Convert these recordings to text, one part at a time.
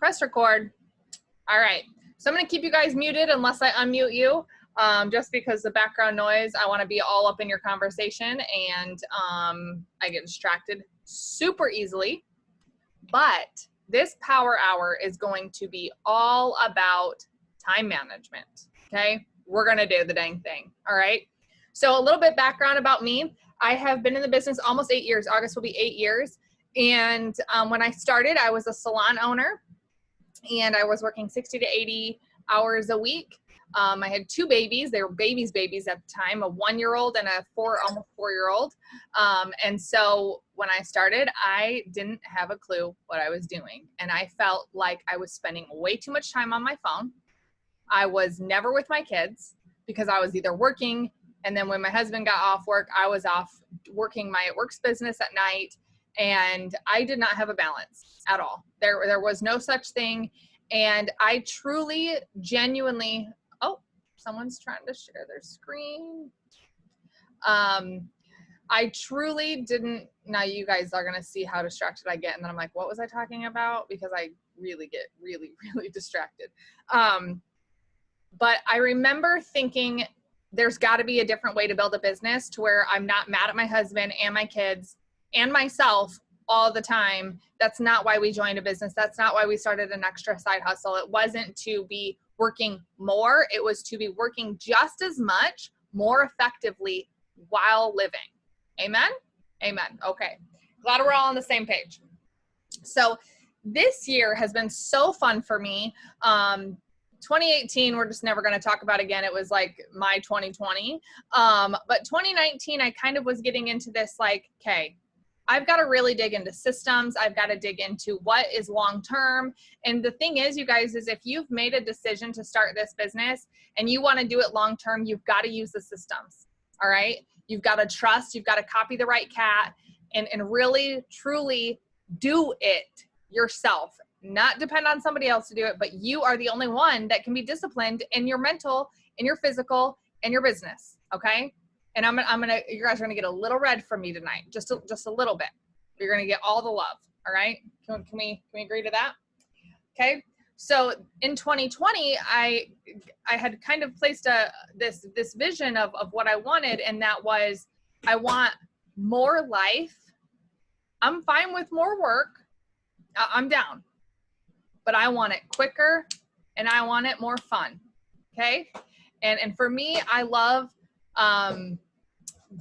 Press record. All right. So I'm going to keep you guys muted unless I unmute you, just because the background noise, I want to be all up in your conversation, and I get distracted super easily. But this power hour is going to be all about time management. Okay. We're going to do the dang thing. All right. So a little bit background about me. I have been in the business almost 8 years. August will be 8 years. And when I started, I was a salon owner, and I was working 60 to 80 hours a week. I had 2 babies. They were babies at the time, a 1-year-old and a almost 4-year-old. And so when I started, I didn't have a clue what I was doing. And I felt like I was spending way too much time on my phone. I was never with my kids because I was either working, and then when my husband got off work, I was off working my works business at night. And I did not have a balance at all. There was no such thing. And I truly, genuinely, oh, someone's trying to share their screen. I truly didn't, now you guys are going to see how distracted I get. And then I'm like, what was I talking about? Because I really get really distracted. But I remember thinking there's got to be a different way to build a business to where I'm not mad at my husband and my kids and myself all the time. That's not why we joined a business. That's not why we started an extra side hustle. It wasn't to be working more. It was to be working just as much, more effectively while living. Amen? Amen. Okay. Glad we're all on the same page. So this year has been so fun for me. 2018, we're just never going to talk about again. It was like my 2020. But 2019, I kind of was getting into this like, okay, I've got to really dig into systems. I've got to dig into what is long-term. And the thing is, you guys, is if you've made a decision to start this business and you want to do it long-term, you've got to use the systems. All right. You've got to trust, you've got to copy the right cat, and really, truly do it yourself. Not depend on somebody else to do it, but you are the only one that can be disciplined in your mental, in your physical, and your business. Okay. And I'm gonna, you guys are gonna get a little red from me tonight, just a little bit. You're gonna get all the love. All right. Can we agree to that? Okay. So in 2020, I had kind of placed this vision of what I wanted, and that was, I want more life. I'm fine with more work. I'm down. But I want it quicker, and I want it more fun. Okay. And for me, I love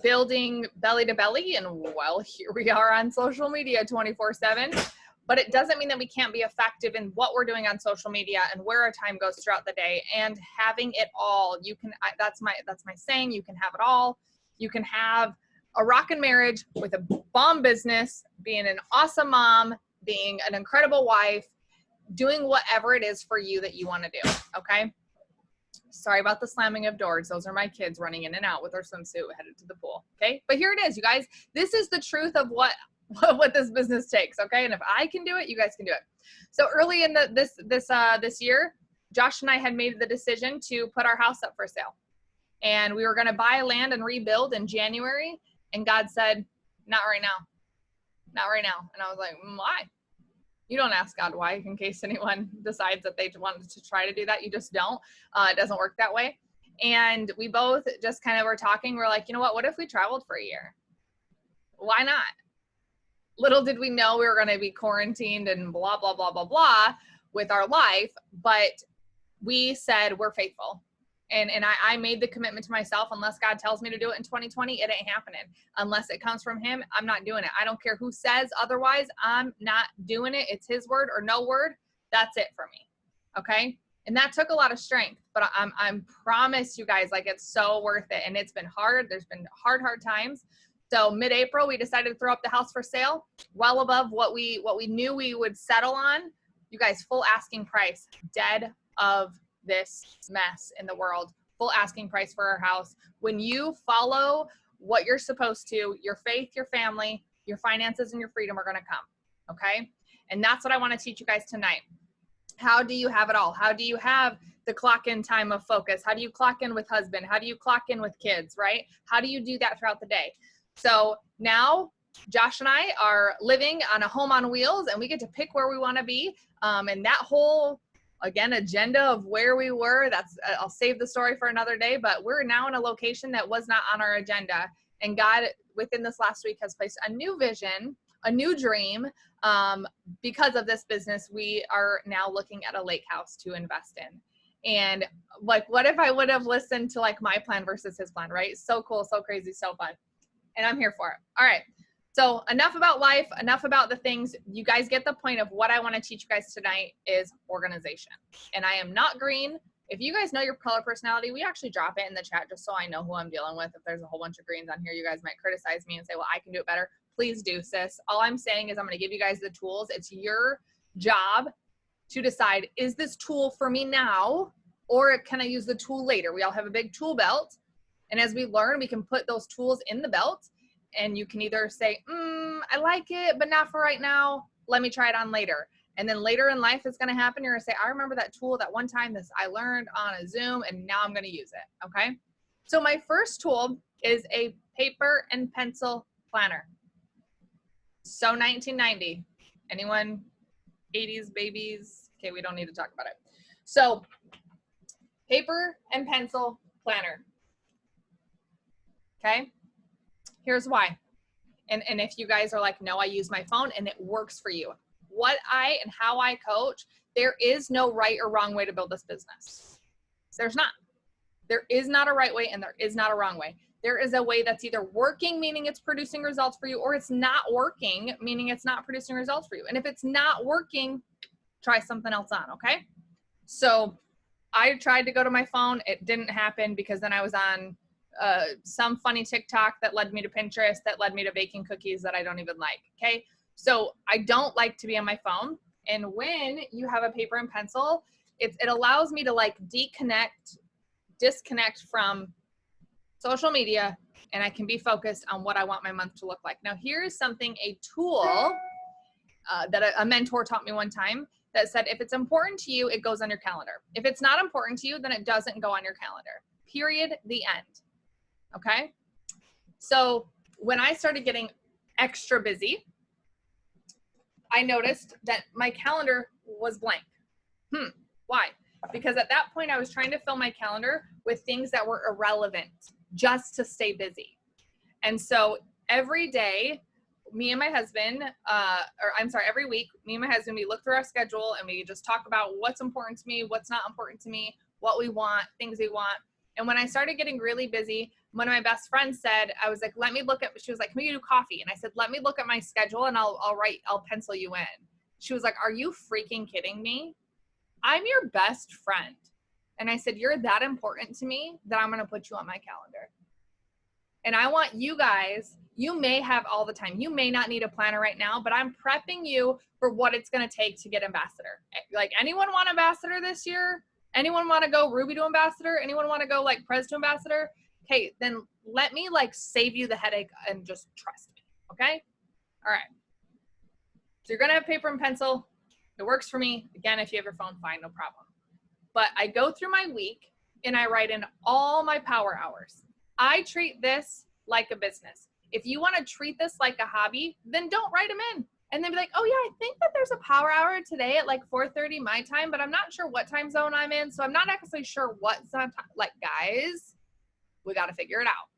building belly to belly. And well, here we are on social media 24/7, but it doesn't mean that we can't be effective in what we're doing on social media and where our time goes throughout the day, and having it all. You can, that's my saying, you can have it all. You can have a rockin' marriage with a bomb business, being an awesome mom, being an incredible wife, doing whatever it is for you that you want to do. Okay. Sorry about the slamming of doors. Those are my kids running in and out with their swimsuit headed to the pool. Okay. But here it is, you guys. This is the truth of what this business takes. Okay. And if I can do it, you guys can do it. So early in this year, Josh and I had made the decision to put our house up for sale, and we were going to buy land and rebuild in January. And God said, not right now, not right now. And I was like, why? You don't ask God why, in case anyone decides that they wanted to try to do that. You just don't. It doesn't work that way. And we both just kind of were talking. We're like, you know what if we traveled for a year? Why not? Little did we know we were going to be quarantined and blah, blah, blah, blah, blah with our life. But we said we're faithful. And I made the commitment to myself, unless God tells me to do it in 2020, it ain't happening. Unless it comes from him, I'm not doing it. I don't care who says otherwise. I'm not doing it. It's his word or no word. That's it for me. Okay. And that took a lot of strength, but I'm promise you guys, like, it's so worth it. And it's been hard. There's been hard times. So mid-April, we decided to throw up the house for sale, well above what we knew we would settle on. You guys, full asking price, dead of this mess in the world, full asking price for our house. When you follow what you're supposed to, your faith, your family, your finances, and your freedom are going to come. Okay. And that's what I want to teach you guys tonight. How do you have it all? How do you have the clock in time of focus? How do you clock in with husband? How do you clock in with kids, right? How do you do that throughout the day? So now Josh and I are living on a home on wheels, and we get to pick where we want to be. And that whole, again, agenda of where we were, I'll save the story for another day, but we're now in a location that was not on our agenda. And God, within this last week, has placed a new vision, a new dream. Because of this business, we are now looking at a lake house to invest in. And like, what if I would have listened to like my plan versus his plan, right? So cool, so crazy, so fun. And I'm here for it. All right. So enough about life, enough about the things. You guys get the point of what I want to teach you guys tonight is organization. And I am not green. If you guys know your color personality, we actually drop it in the chat just so I know who I'm dealing with. If there's a whole bunch of greens on here, you guys might criticize me and say, well, I can do it better. Please do, sis. All I'm saying is I'm going to give you guys the tools. It's your job to decide, is this tool for me now, or can I use the tool later? We all have a big tool belt. And as we learn, we can put those tools in the belt, and you can either say, I like it, but not for right now. Let me try it on later. And then later in life, it's going to happen. You're going to say, I remember that tool that one time I learned on a Zoom, and now I'm going to use it. Okay. So my first tool is a paper and pencil planner. So 1990, anyone 80s babies? Okay. We don't need to talk about it. So paper and pencil planner. Okay. Here's why. And if you guys are like, no, I use my phone and it works for you. How I coach, there is no right or wrong way to build this business. There's not. There is not a right way and there is not a wrong way. There is a way that's either working, meaning it's producing results for you, or it's not working, meaning it's not producing results for you. And if it's not working, try something else on, okay? So I tried to go to my phone. It didn't happen because then I was on some funny TikTok that led me to Pinterest, that led me to baking cookies that I don't even like. Okay. So I don't like to be on my phone. And when you have a paper and pencil, it allows me to like disconnect from social media, and I can be focused on what I want my month to look like. Now, here's a tool that a mentor taught me one time that said, if it's important to you, it goes on your calendar. If it's not important to you, then it doesn't go on your calendar. Period. The end. Okay. So when I started getting extra busy, I noticed that my calendar was blank. Why? Because at that point I was trying to fill my calendar with things that were irrelevant just to stay busy. And so every day, me and my husband, every week, me and my husband, we look through our schedule and we just talk about what's important to me, what's not important to me, what we want, things we want. And when I started getting really busy, one of my best friends said, I was like, she was like, can we do coffee? And I said, let me look at my schedule and I'll pencil you in. She was like, are you freaking kidding me? I'm your best friend. And I said, you're that important to me that I'm going to put you on my calendar. And I want you guys, you may have all the time. You may not need a planner right now, but I'm prepping you for what it's going to take to get ambassador. Like, anyone want ambassador this year? Anyone want to go Ruby to ambassador? Anyone want to go like Prez to ambassador? Okay, then let me like save you the headache and just trust me. Okay. All right. So you're going to have paper and pencil. It works for me. Again, if you have your phone, fine, no problem. But I go through my week and I write in all my power hours. I treat this like a business. If you want to treat this like a hobby, then don't write them in. And then be like, oh yeah, I think that there's a power hour today at like 4:30 my time, but I'm not sure what time zone I'm in. So I'm not actually sure what time, like, guys, we got to figure it out.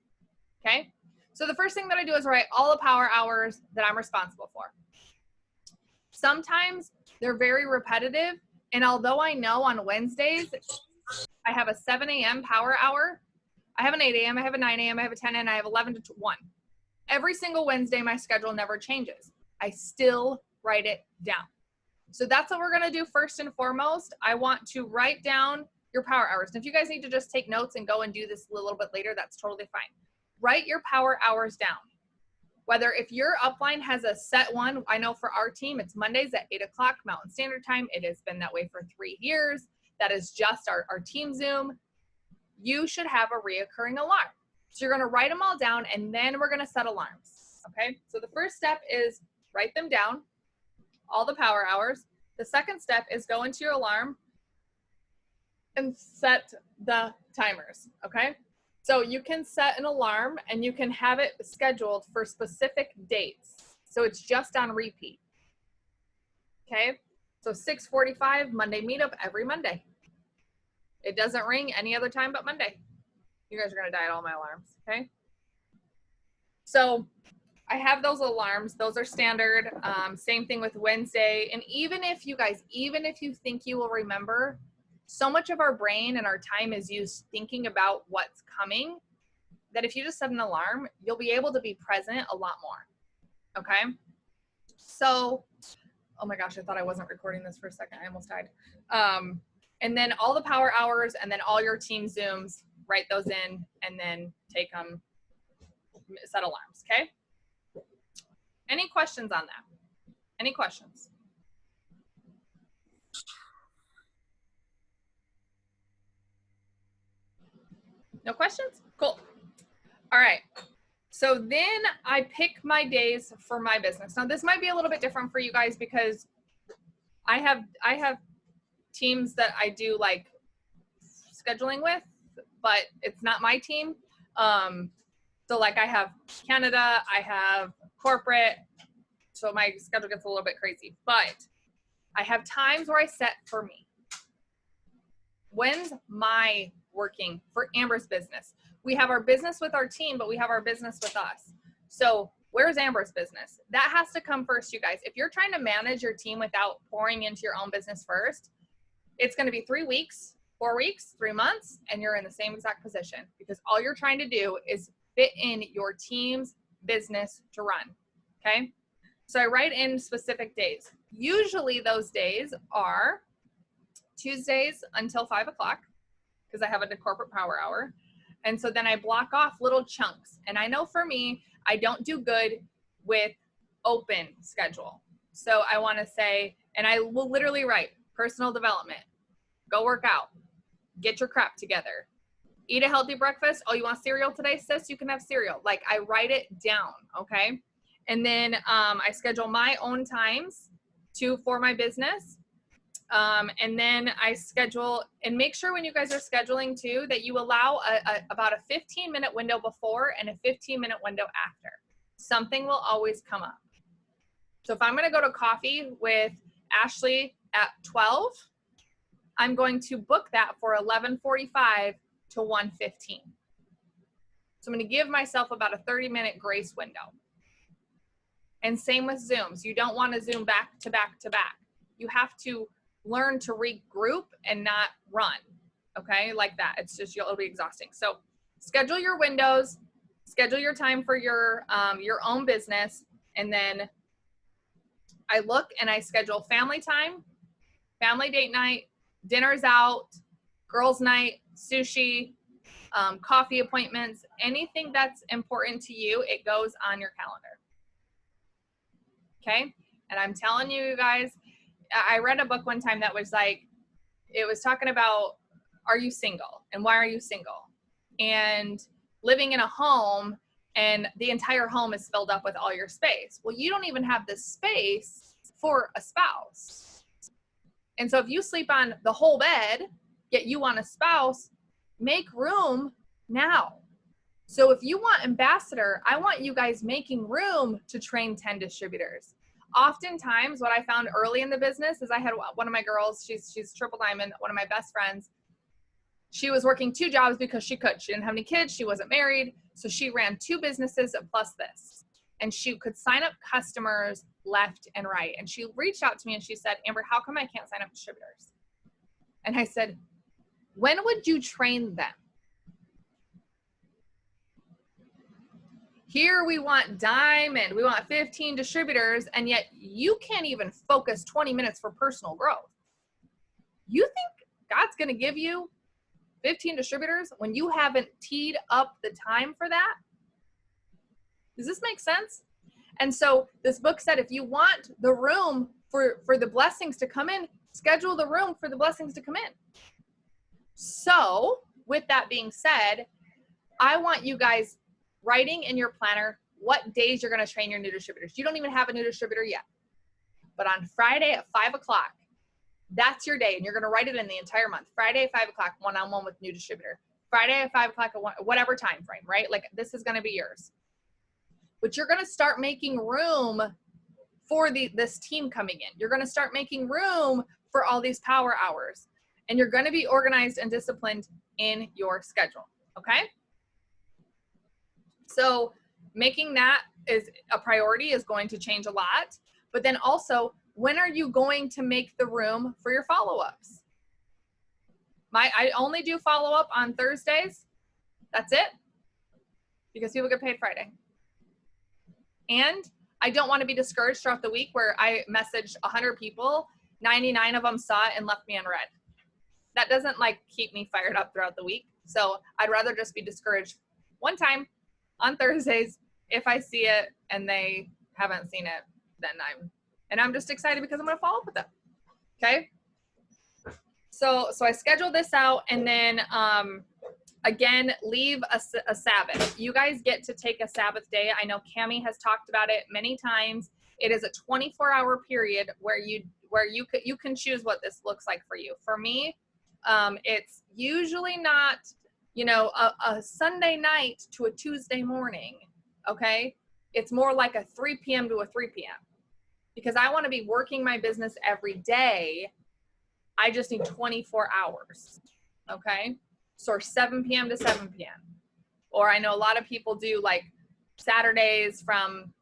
Okay. So the first thing that I do is write all the power hours that I'm responsible for. Sometimes they're very repetitive. And although I know on Wednesdays, I have a 7 a.m. power hour, I have an 8 a.m., I have a 9 a.m., I have a 10, and I have 11 to 1. Every single Wednesday, my schedule never changes. I still write it down. So that's what we're going to do first and foremost. I want to write down your power hours. And if you guys need to just take notes and go and do this a little bit later, that's totally fine. Write your power hours down. Whether if your upline has a set one, I know for our team, it's Mondays at 8 o'clock Mountain Standard Time. It has been that way for 3 years. That is just our team Zoom. You should have a reoccurring alarm. So you're going to write them all down, and then we're going to set alarms. Okay. So the first step is write them down, all the power hours. The second step is go into your alarm and set the timers. Okay. So you can set an alarm and you can have it scheduled for specific dates. So it's just on repeat. Okay. So 6:45 Monday meetup every Monday. It doesn't ring any other time but Monday. You guys are going to die at all my alarms. Okay. So I have those alarms. Those are standard. Same thing with Wednesday. And even if you guys, even if you think you will remember, so much of our brain and our time is used thinking about what's coming that if you just set an alarm, you'll be able to be present a lot more. Okay. So, oh my gosh, I thought I wasn't recording this for a second. I almost died. And then all the power hours and then all your team Zooms, write those in and then take them, set alarms. Okay. Any questions on that? Any questions? No questions? Cool. All right. So then I pick my days for my business. Now this might be a little bit different for you guys because I have teams that I do like scheduling with, but it's not my team. So like I have Canada, I have corporate, so my schedule gets a little bit crazy, but I have times where I set for me. When's my working for Amber's business? We have our business with our team, but we have our business with us. So where's Amber's business? That has to come first, you guys. If you're trying to manage your team without pouring into your own business first, it's going to be 3 weeks, 4 weeks, 3 months, and you're in the same exact position because all you're trying to do is fit in your team's business to run. Okay. So I write in specific days. Usually those days are Tuesdays until 5 o'clock because I have a corporate power hour. And so then I block off little chunks. And I know for me, I don't do good with open schedule. So I want to say, and I will literally write personal development, go work out, get your crap together, eat a healthy breakfast. Oh, you want cereal today, sis? You can have cereal. Like I write it down. Okay. And then I schedule my own times for my business. And then I schedule and make sure when you guys are scheduling too, that you allow about a 15-minute window before and a 15-minute window after. Something will always come up. So if I'm going to go to coffee with Ashley at 12, I'm going to book that for 11:45 to 1:15. So I'm going to give myself about a 30-minute grace window. And same with Zooms. You don't want to Zoom back to back to back. You have to learn to regroup and not run. Okay, like that. It's just, it'll be exhausting. So schedule your windows, schedule your time for your own business. And then I look and I schedule family time, family date night, dinners out, girls night, sushi, coffee appointments, anything that's important to you, it goes on your calendar. Okay. And I'm telling you guys, I read a book one time that was like, it was talking about, are you single and why are you single? And living in a home and the entire home is filled up with all your space. Well, you don't even have the space for a spouse. And so if you sleep on the whole bed, yet you want a spouse, make room now. So if you want ambassador, I want you guys making room to train 10 distributors. Oftentimes what I found early in the business is I had one of my girls, she's triple diamond, one of my best friends. She was working 2 jobs because she could. She didn't have any kids. She wasn't married. So she ran 2 businesses plus this. And she could sign up customers left and right. And she reached out to me and she said, Amber, how come I can't sign up distributors? And I said, when would you train them? Here we want diamond, we want 15 distributors, and yet you can't even focus 20 minutes for personal growth. You think God's going to give you 15 distributors when you haven't teed up the time for that? Does this make sense? And so this book said, if you want the room for the blessings to come in, schedule the room for the blessings to come in. So with that being said, I want you guys writing in your planner what days you're going to train your new distributors. You don't even have a new distributor yet. But on Friday at 5 o'clock, that's your day. And you're going to write it in the entire month. Friday at 5 o'clock, one-on-one with new distributor. Friday at 5 o'clock, whatever time frame, right? Like this is going to be yours. But you're going to start making room for this team coming in. You're going to start making room for all these power hours. And you're going to be organized and disciplined in your schedule, okay? So making that is a priority is going to change a lot. But then also, when are you going to make the room for your follow-ups? I only do follow-up on Thursdays. That's it. Because people get paid Friday. And I don't want to be discouraged throughout the week where I messaged 100 people, 99 of them saw it and left me unread. That doesn't like keep me fired up throughout the week. So I'd rather just be discouraged one time on Thursdays. If I see it and they haven't seen it, then I'm just excited because I'm going to follow up with them. Okay. So I scheduled this out, and then, again, leave a Sabbath. You guys get to take a Sabbath day. I know Cammie has talked about it many times. It is a 24-hour period where you can choose what this looks like for you. For me, it's usually not, a Sunday night to a Tuesday morning. Okay. It's more like a 3 p.m. to a 3 p.m. because I want to be working my business every day. I just need 24 hours. Okay. So 7 p.m. to 7 p.m. Or I know a lot of people do like Saturdays from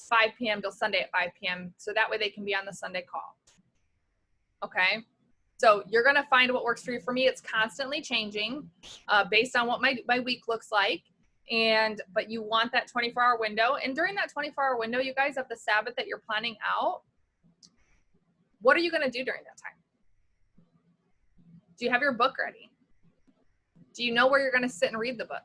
5 p.m. till Sunday at 5 p.m. So that way they can be on the Sunday call. Okay. So you're going to find what works for you. For me, it's constantly changing based on what my week looks like. But you want that 24-hour window. And during that 24-hour window, you guys have the Sabbath that you're planning out. What are you going to do during that time? Do you have your book ready? Do you know where you're going to sit and read the book?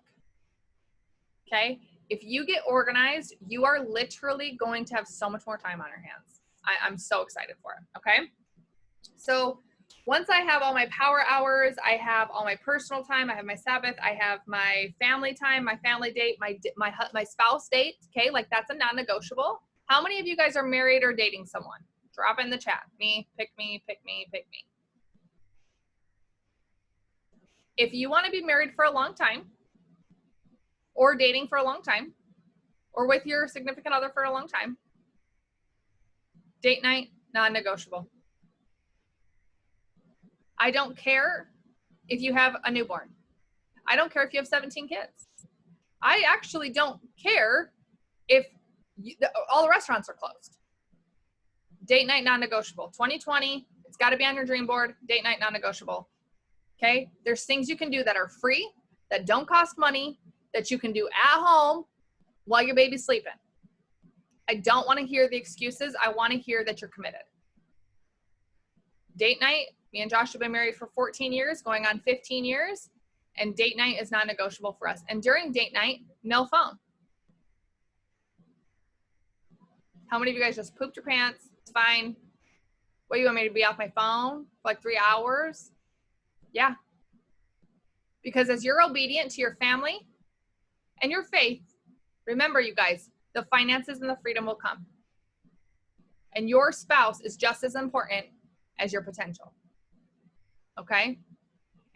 Okay. If you get organized, you are literally going to have so much more time on your hands. I'm so excited for it. Okay. So once I have all my power hours, I have all my personal time, I have my Sabbath, I have my family time, my family date, my spouse date. Okay. Like that's a non-negotiable. How many of you guys are married or dating someone? Drop in the chat. Me, pick me, pick me, pick me. If you want to be married for a long time or dating for a long time or with your significant other for a long time, date night, non-negotiable. I don't care if you have a newborn. I don't care if you have 17 kids. I actually don't care if all the restaurants are closed. Date night, non-negotiable. 2020, it's got to be on your dream board. Date night, non-negotiable. Okay. There's things you can do that are free, that don't cost money, that you can do at home while your baby's sleeping. I don't want to hear the excuses. I want to hear that you're committed. Date night, me and Josh have been married for 14 years, going on 15 years, and date night is non-negotiable for us. And during date night, no phone. How many of you guys just pooped your pants? It's fine. What, you want me to be off my phone for like 3 hours? Yeah. Because as you're obedient to your family and your faith, remember you guys, the finances and the freedom will come. And your spouse is just as important as your potential. Okay?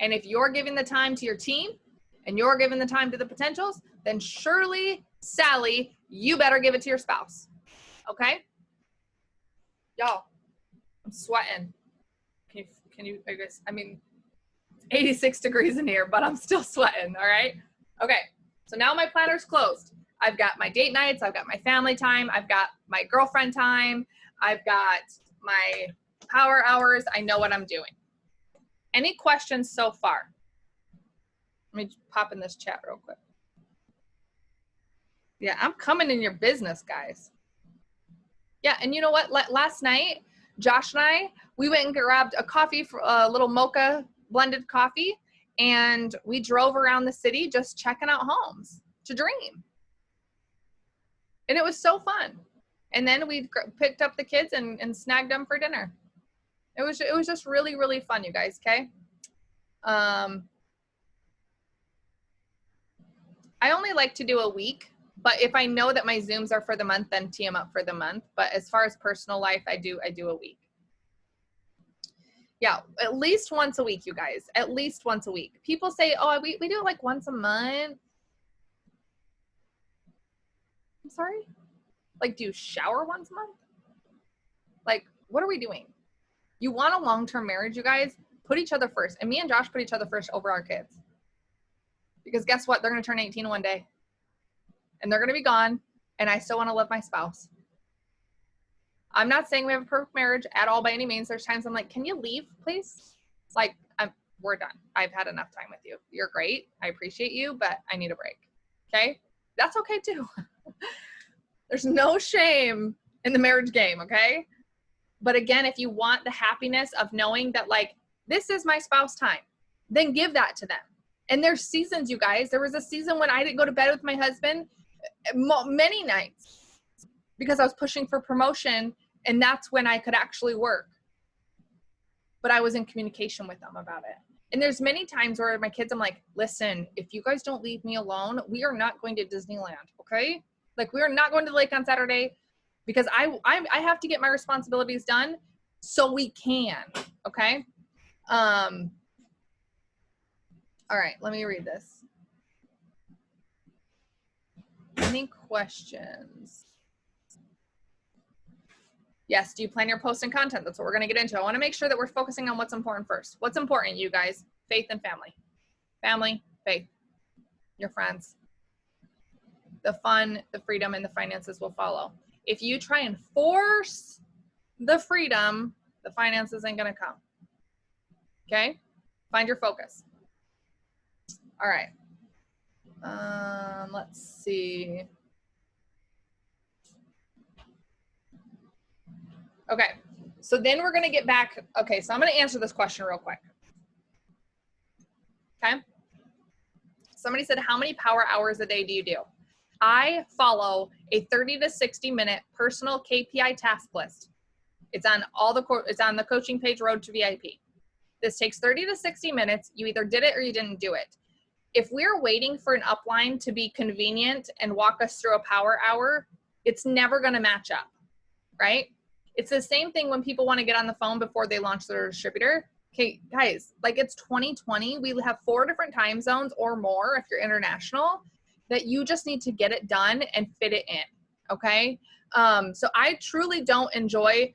And if you're giving the time to your team and you're giving the time to the potentials, then surely, Sally, you better give it to your spouse. Okay? Y'all, I'm sweating. Can you, I guess, I mean, 86 degrees in here, but I'm still sweating, all right? Okay, so now my planner's closed. I've got my date nights, I've got my family time, I've got my girlfriend time, I've got my power hours, I know what I'm doing. Any questions so far? Let me pop in this chat real quick. Yeah, I'm coming in your business, guys. Yeah, and you know what? Last night, Josh and I, we went and grabbed a coffee, for a little mocha blended coffee, and we drove around the city just checking out homes to dream. And it was so fun. And then we picked up the kids and snagged them for dinner. It was just really, really fun, you guys, okay? I only like to do a week, but if I know that my Zooms are for the month, then tee them up for the month. But as far as personal life, I do a week. Yeah, at least once a week, you guys. At least once a week. People say, oh, we do it like once a month. I'm sorry? Like, do you shower once a month? Like, what are we doing? You want a long-term marriage, you guys? Put each other first. And me and Josh put each other first over our kids. Because guess what? They're going to turn 18 one day. And they're going to be gone. And I still want to love my spouse. I'm not saying we have a perfect marriage at all by any means. There's times I'm like, can you leave, please? Like, we're done. I've had enough time with you. You're great. I appreciate you, but I need a break. Okay? That's okay too. There's no shame in the marriage game, okay? But again, if you want the happiness of knowing that, like, this is my spouse time, then give that to them. And there's seasons, you guys. There was a season when I didn't go to bed with my husband many nights because I was pushing for promotion, and that's when I could actually work. But I was in communication with them about it. And there's many times where my kids, I'm like, listen, if you guys don't leave me alone, we are not going to Disneyland, okay? Like, we are not going to the lake on Saturday because I have to get my responsibilities done so we can, okay? All right, let me read this. Any questions? Yes, do you plan your posts and content? That's what we're going to get into. I want to make sure that we're focusing on what's important first. What's important, you guys? Faith and family. Family, faith, your friends. The fun, the freedom, and the finances will follow. If you try and force the freedom, the finances ain't going to come. Okay? Find your focus. All right. Let's see. Okay. So then we're going to get back. Okay. So I'm going to answer this question real quick. Okay. Somebody said, how many power hours a day do you do? I follow a 30 to 60 minute personal KPI task list. It's on it's on the coaching page, Road to VIP. This takes 30 to 60 minutes. You either did it or you didn't do it. If we're waiting for an upline to be convenient and walk us through a power hour, it's never going to match up, right? It's the same thing when people want to get on the phone before they launch their distributor. Okay, guys, like, it's 2020. We have 4 different time zones or more if you're international, that you just need to get it done and fit it in, okay? So I truly don't enjoy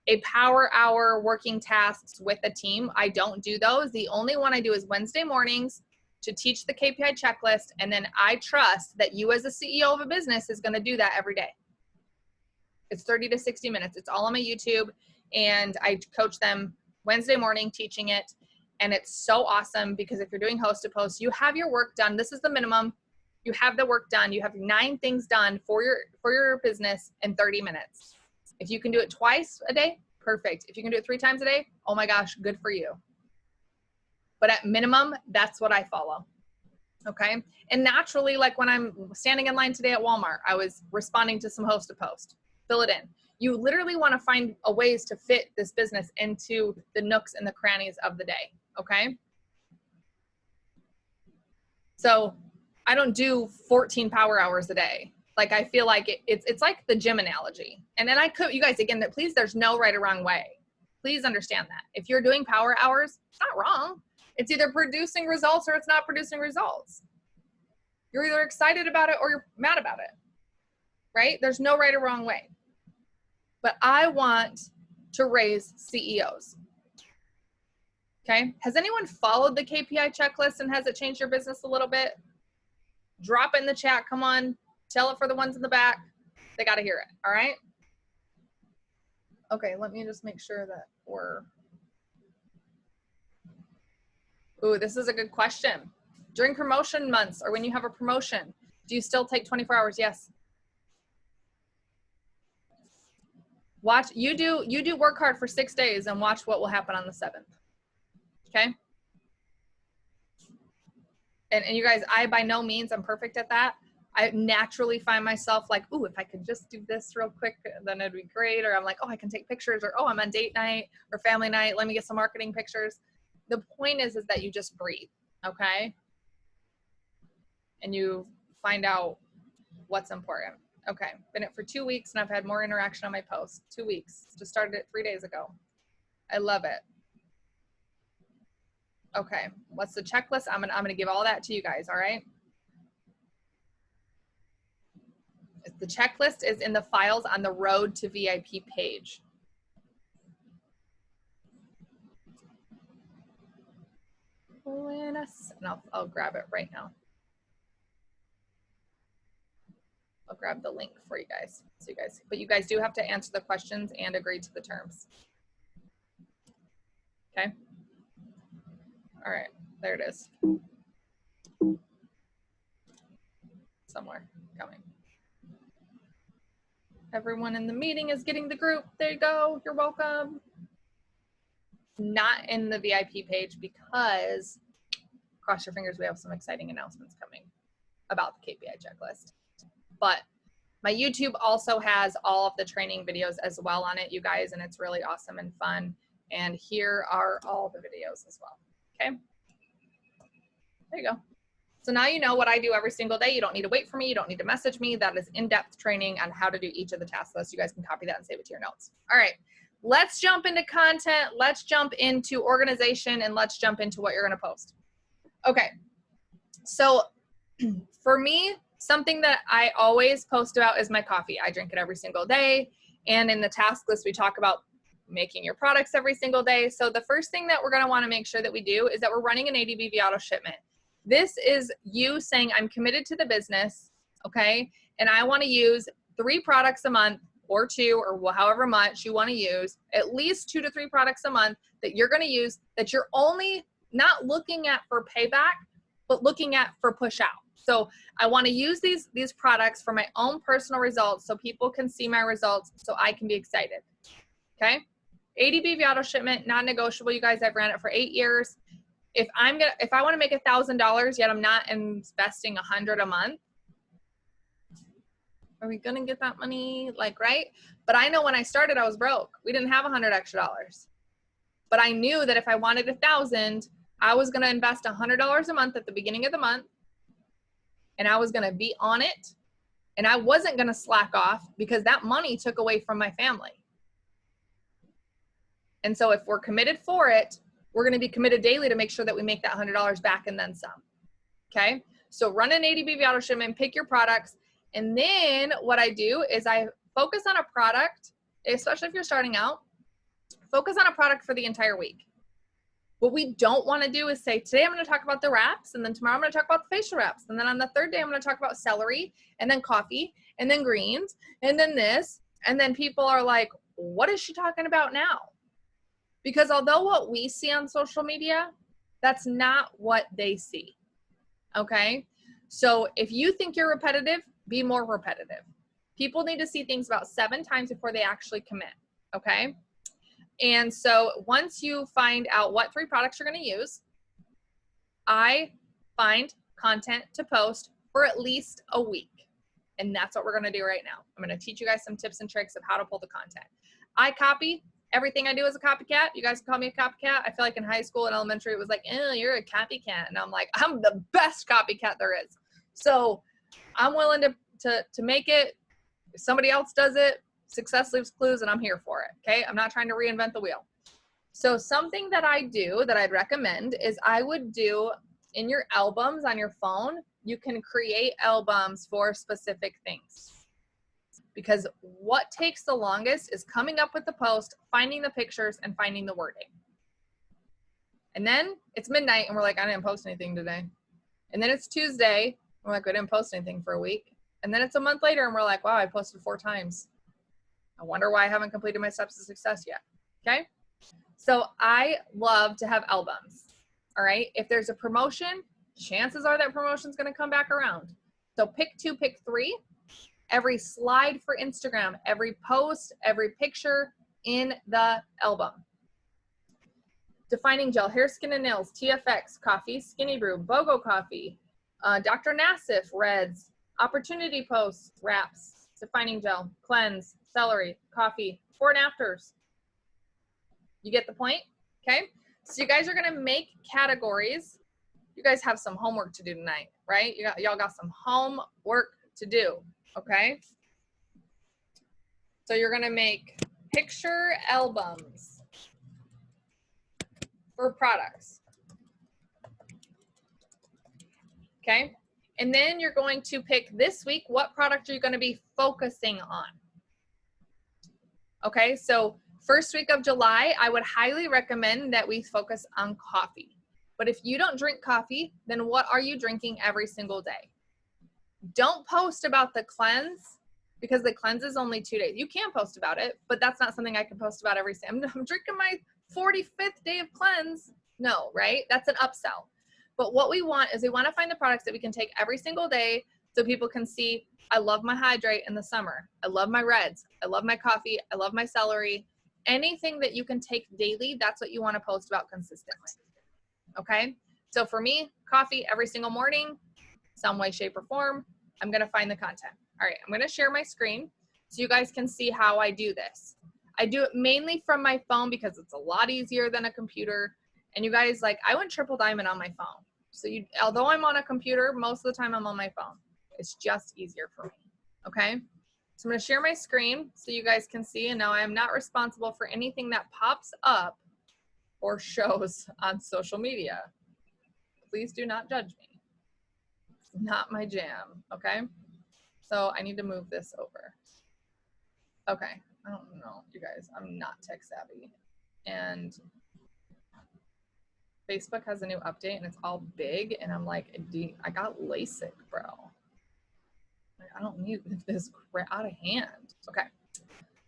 a power hour working tasks with a team. I don't do those. The only one I do is Wednesday mornings to teach the KPI checklist, and then I trust that you as a CEO of a business is going to do that every day. It's 30 to 60 minutes. It's all on my YouTube, and I coach them Wednesday morning teaching it, and it's so awesome because if you're doing host to post, you have your work done. This is the minimum. You have the work done. You have 9 things done for your business in 30 minutes. If you can do it twice a day, perfect. If you can do it 3 times a day, oh my gosh, good for you. But at minimum, that's what I follow. Okay. And naturally, like when I'm standing in line today at Walmart, I was responding to some host to post. Fill it in. You literally want to find a ways to fit this business into the nooks and the crannies of the day. Okay. So I don't do 14 power hours a day. Like, I feel like it's like the gym analogy. And then you guys, again, that please, there's no right or wrong way. Please understand that. If you're doing power hours, it's not wrong. It's either producing results or it's not producing results. You're either excited about it or you're mad about it, right? There's no right or wrong way. But I want to raise CEOs. Okay. Has anyone followed the KPI checklist and has it changed your business a little bit? Drop it in the chat. Come on. Tell it for the ones in the back. They got to hear it. All right. Okay. Let me just make sure that we're. Ooh, this is a good question. During promotion months or when you have a promotion, do you still take 24 hours? Yes. Watch, you do work hard for 6 days and watch what will happen on the 7th. Okay. And you guys, I by no means I'm perfect at that. I naturally find myself like, ooh, if I could just do this real quick, then it'd be great. Or I'm like, oh, I can take pictures, or oh, I'm on date night or family night. Let me get some marketing pictures. The point is that you just breathe, okay? And you find out what's important. Okay, been it for 2 weeks and I've had more interaction on my posts. 2 weeks, just started it 3 days ago. I love it. Okay, what's the checklist? I'm gonna give all that to you guys, all right? The checklist is in the files on the Road to VIP page. And I'll grab it right now. I'll grab the link for you guys. So but you guys do have to answer the questions and agree to the terms. Okay. All right, there it is. Somewhere coming. Everyone in the meeting is getting the group. There you go. You're welcome. Not in the VIP page because, cross your fingers, we have some exciting announcements coming about the KPI checklist. But my YouTube also has all of the training videos as well on it, you guys, and it's really awesome and fun. And here are all the videos as well. Okay. There you go. So now you know what I do every single day. You don't need to wait for me. You don't need to message me. That is in-depth training on how to do each of the task lists. You guys can copy that and save it to your notes. All right, let's jump into content. Let's jump into organization, and let's jump into what you're going to post. Okay, so for me, something that I always post about is my coffee. I drink it every single day. And in the task list, we talk about making your products every single day. So the first thing that we're going to want to make sure that we do is that we're running an ADBV auto shipment. This is you saying, I'm committed to the business, okay? And I want to use 3 products a month or 2 or however much you want to use, at least 2 to 3 products a month that you're going to use, that you're only not looking at for payback, but looking at for push out. So I want to use these products for my own personal results so people can see my results so I can be excited, okay? ADBV auto shipment, non-negotiable, you guys. I've ran it for 8 years. If I want to make $1,000, yet I'm not investing $100 a month, are we gonna get that money? Like, right? But I know when I started, I was broke. We didn't have $100 extra. But I knew that if I wanted 1,000, I was gonna invest $100 a month at the beginning of the month, and I was gonna be on it, and I wasn't gonna slack off because that money took away from my family. And so if we're committed for it, we're going to be committed daily to make sure that we make that $100 back and then some. Okay. So run an ADBV auto shipment, pick your products. And then what I do is I focus on a product, especially if you're starting out, focus on a product for the entire week. What we don't want to do is say, today I'm going to talk about the wraps, and then tomorrow I'm going to talk about the facial wraps. And then on the third day, I'm going to talk about celery, and then coffee, and then greens, and then this. And then people are like, what is she talking about now? Because although what we see on social media, that's not what they see, okay? So if you think you're repetitive, be more repetitive. People need to see things about 7 times before they actually commit, okay? And so once you find out what 3 products you're gonna use, I find content to post for at least a week. And that's what we're gonna do right now. I'm gonna teach you guys some tips and tricks of how to pull the content. I copy. Everything I do is a copycat. You guys can call me a copycat. I feel like in high school and elementary, it was like, oh, you're a copycat. And I'm like, I'm the best copycat there is. So I'm willing to make it. If somebody else does it, success leaves clues, and I'm here for it, okay? I'm not trying to reinvent the wheel. So something that I do that I'd recommend is I would do in your albums on your phone, you can create albums for specific things. Because what takes the longest is coming up with the post, finding the pictures, and finding the wording. And then it's midnight, and we're like, I didn't post anything today. And then it's Tuesday, and we're like, I didn't post anything for a week. And then it's a month later, and we're like, wow, I posted 4 times. I wonder why I haven't completed my steps to success yet, okay? So I love to have albums, all right? If there's a promotion, chances are that promotion's gonna come back around. So pick 2, pick 3. Every slide for Instagram, every post, every picture in the album. Defining gel, hair, skin, and nails, TFX, coffee, Skinny Brew, BOGO coffee, Dr. Nassif, reds, opportunity posts, wraps, defining gel, cleanse, celery, coffee, before and afters. You get the point? Okay. So you guys are going to make categories. You guys have some homework to do tonight, right? Y'all got some homework to do. Okay, so you're gonna make picture albums for products. Okay. And then you're going to pick this week, what product are you going to be focusing on? Okay. So first week of July, I would highly recommend that we focus on coffee. But if you don't drink coffee, then what are you drinking every single day? Don't post about the cleanse because the cleanse is only 2 days. You can post about it, but that's not something I can post about every day. I'm drinking my 45th day of cleanse. No, right? That's an upsell. But what we want is we want to find the products that we can take every single day so people can see, I love my hydrate in the summer. I love my reds. I love my coffee. I love my celery. Anything that you can take daily, that's what you want to post about consistently. Okay? So for me, coffee every single morning, some way, shape, or form. I'm going to find the content. All right, I'm going to share my screen so you guys can see how I do this. I do it mainly from my phone because it's a lot easier than a computer. And you guys, like, I went triple diamond on my phone. So although I'm on a computer, most of the time I'm on my phone. It's just easier for me. Okay? So I'm going to share my screen so you guys can see. And now I am not responsible for anything that pops up or shows on social media. Please do not judge me. It's not my jam. Okay? So I need to move this over. Okay. I don't know, you guys. I'm not tech savvy. And Facebook has a new update and it's all big. And I'm like, I got LASIK, bro. Like, I don't need this crap out of hand. Okay.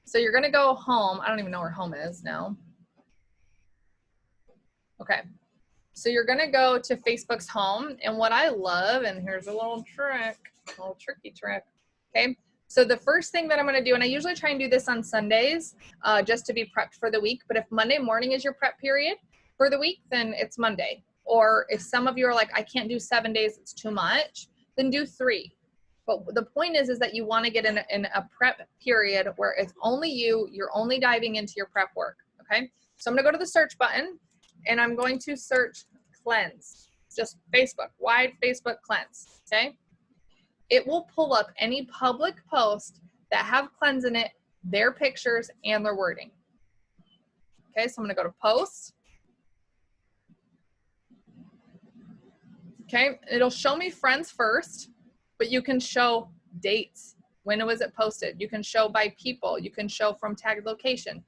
So you're going to go home. I don't even know where home is now. Okay. So you're going to go to Facebook's home. And what I love, and here's a little trick, a little tricky trick. Okay. So the first thing that I'm going to do, and I usually try and do this on Sundays just to be prepped for the week. But if Monday morning is your prep period for the week, then it's Monday. Or if some of you are like, I can't do 7 days, it's too much, then do 3. But the point is that you want to get in a prep period where it's only you're only diving into your prep work. Okay. So I'm going to go to the search button and I'm going to search cleanse, just Facebook, wide Facebook cleanse. Okay. It will pull up any public post that have cleanse in it, their pictures, and their wording. Okay, so I'm going to go to posts. Okay, it'll show me friends first, but you can show dates. When was it posted? You can show by people. You can show from tagged location,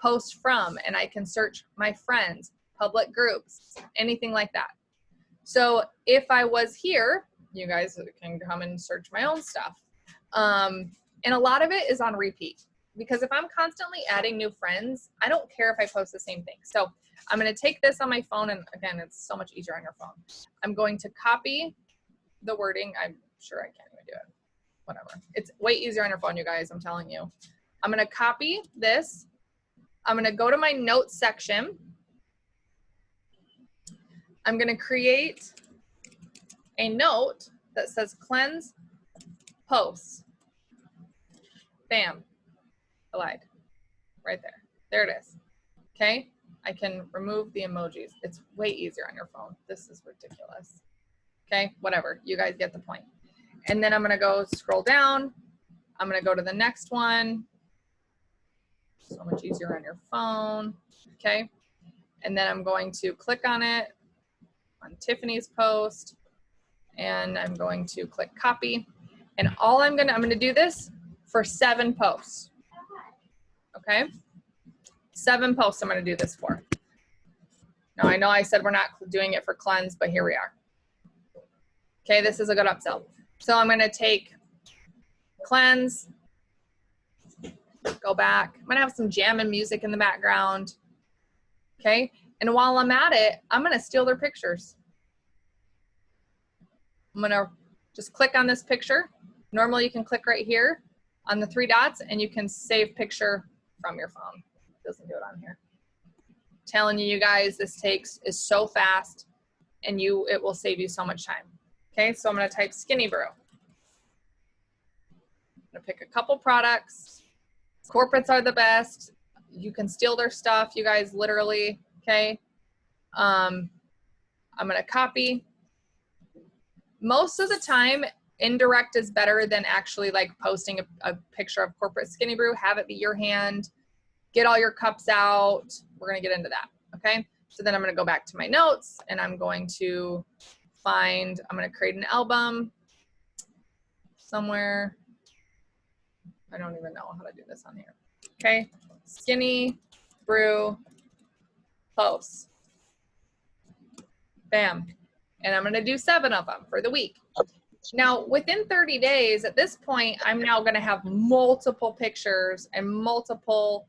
post from, and I can search my friends, public groups, anything like that. So if I was here, you guys can come and search my own stuff. And a lot of it is on repeat because if I'm constantly adding new friends, I don't care if I post the same thing. So I'm going to take this on my phone, and again, it's so much easier on your phone. I'm going to copy the wording. I'm sure I can't even do it. Whatever. It's way easier on your phone, you guys, I'm telling you. I'm going to copy this. I'm going to go to my notes section. I'm going to create a note that says cleanse posts. Bam. I lied. Right there. There it is. Okay. I can remove the emojis. It's way easier on your phone. This is ridiculous. Okay. Whatever. You guys get the point. And then I'm going to go scroll down. I'm going to go to the next one. So much easier on your phone. Okay. And then I'm going to click on it on Tiffany's post. And I'm going to click copy. And I'm going to do this for 7 posts. Okay. 7 posts I'm going to do this for. Now I know I said we're not doing it for cleanse, but here we are. Okay. This is a good upsell. So I'm going to take cleanse, go back. I'm going to have some jamming music in the background. Okay. And while I'm at it, I'm going to steal their pictures. I'm going to just click on this picture. Normally you can click right here on the 3 dots and you can save picture from your phone. It doesn't do it on here. I'm telling you guys, this is so fast and it will save you so much time. Okay, so I'm going to type Skinny Brew. I'm going to pick a couple products. Corporates are the best. You can steal their stuff, you guys, literally. Okay. I'm going to copy. Most of the time, indirect is better than actually like posting a picture of corporate Skinny Brew. Have it be your hand. Get all your cups out. We're going to get into that. Okay. So then I'm going to go back to my notes and I'm going to I'm going to create an album somewhere. I don't even know how to do this on here. Okay, skinny brew posts. Bam. And I'm going to do 7 of them for the week. Now, within 30 days, at this point, I'm now going to have multiple pictures and multiple,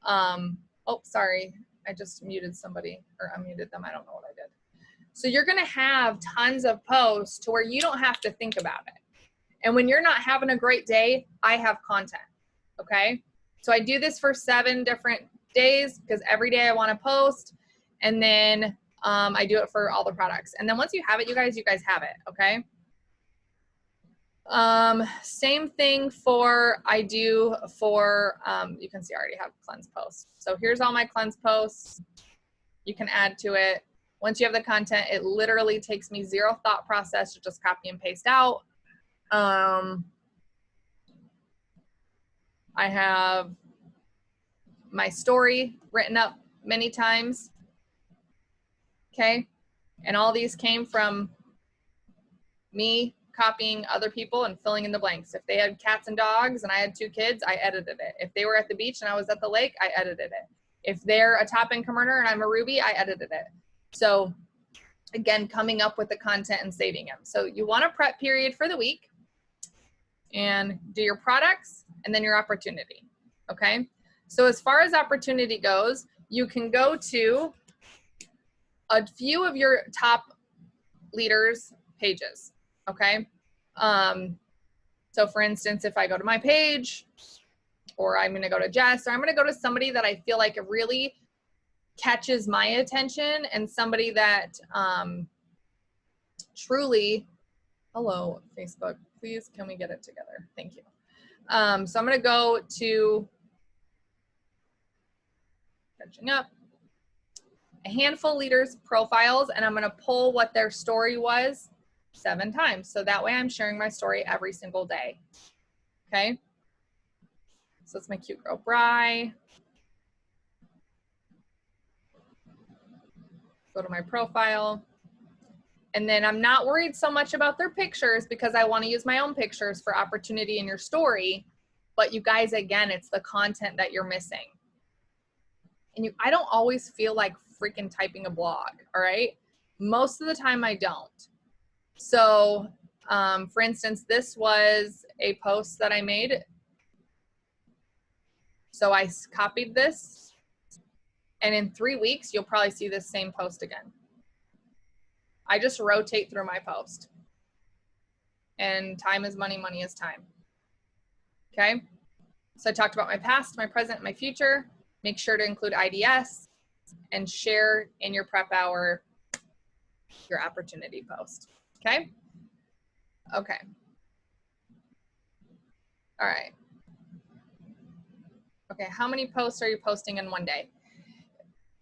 oh, sorry. I just muted somebody, or unmuted them. I don't know what I did. So you're going to have tons of posts to where you don't have to think about it. And when you're not having a great day, I have content. Okay. So I do this for 7 different days because every day I want to post. And then I do it for all the products. And then once you have it, you guys have it. Okay. Same thing I do for, you can see I already have cleanse posts. So here's all my cleanse posts. You can add to it. Once you have the content, it literally takes me 0 thought process to just copy and paste out. I have my story written up many times. Okay. And all these came from me copying other people and filling in the blanks. If they had cats and dogs and I had 2 kids, I edited it. If they were at the beach and I was at the lake, I edited it. If they're a top income earner and I'm a Ruby, I edited it. So again, coming up with the content and saving them. So you want a prep period for the week and do your products and then your opportunity. Okay. So as far as opportunity goes, you can go to a few of your top leaders' pages. Okay. So for instance, if I go to my page, or I'm going to go to Jess, or I'm going to go to somebody that I feel like it really catches my attention and somebody that truly, hello, Facebook, please, can we get it together? Thank you. So I'm going to go to catching up, a handful of leaders' profiles, and I'm going to pull what their story was 7 times. So that way I'm sharing my story every single day. Okay. So it's my cute girl, Bri. Go to my profile. And then I'm not worried so much about their pictures because I want to use my own pictures for opportunity in your story. But you guys, again, it's the content that you're missing. And I don't always feel like freaking typing a blog, all right? Most of the time I don't. So for instance, this was a post that I made. So I copied this, and in 3 weeks, you'll probably see this same post again. I just rotate through my post. And time is money, money is time. Okay? So I talked about my past, my present, my future. Make sure to include IDS and share in your prep hour your opportunity post. Okay? Okay. All right. Okay, how many posts are you posting in one day?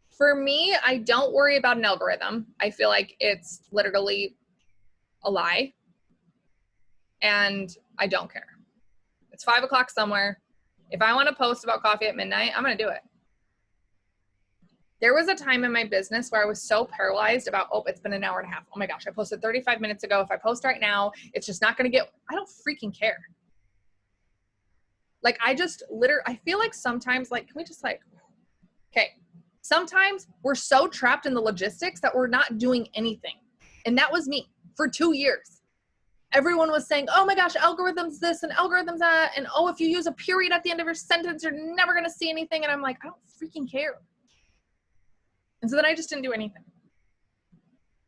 For me, I don't worry about an algorithm. I feel like it's literally a lie, and I don't care. It's 5 o'clock somewhere. If I want to post about coffee at midnight, I'm going to do it. There was a time in my business where I was so paralyzed about, oh, it's been an hour and a half. Oh my gosh, I posted 35 minutes ago. If I post right now, it's just not going to get, I don't freaking care. Like I feel like sometimes, like, can we just like, okay. Sometimes we're so trapped in the logistics that we're not doing anything. And that was me for 2 years. Everyone was saying, oh my gosh, algorithms this and algorithms that. And oh, if you use a period at the end of your sentence, you're never going to see anything. And I'm like, I don't freaking care. And so then I just didn't do anything.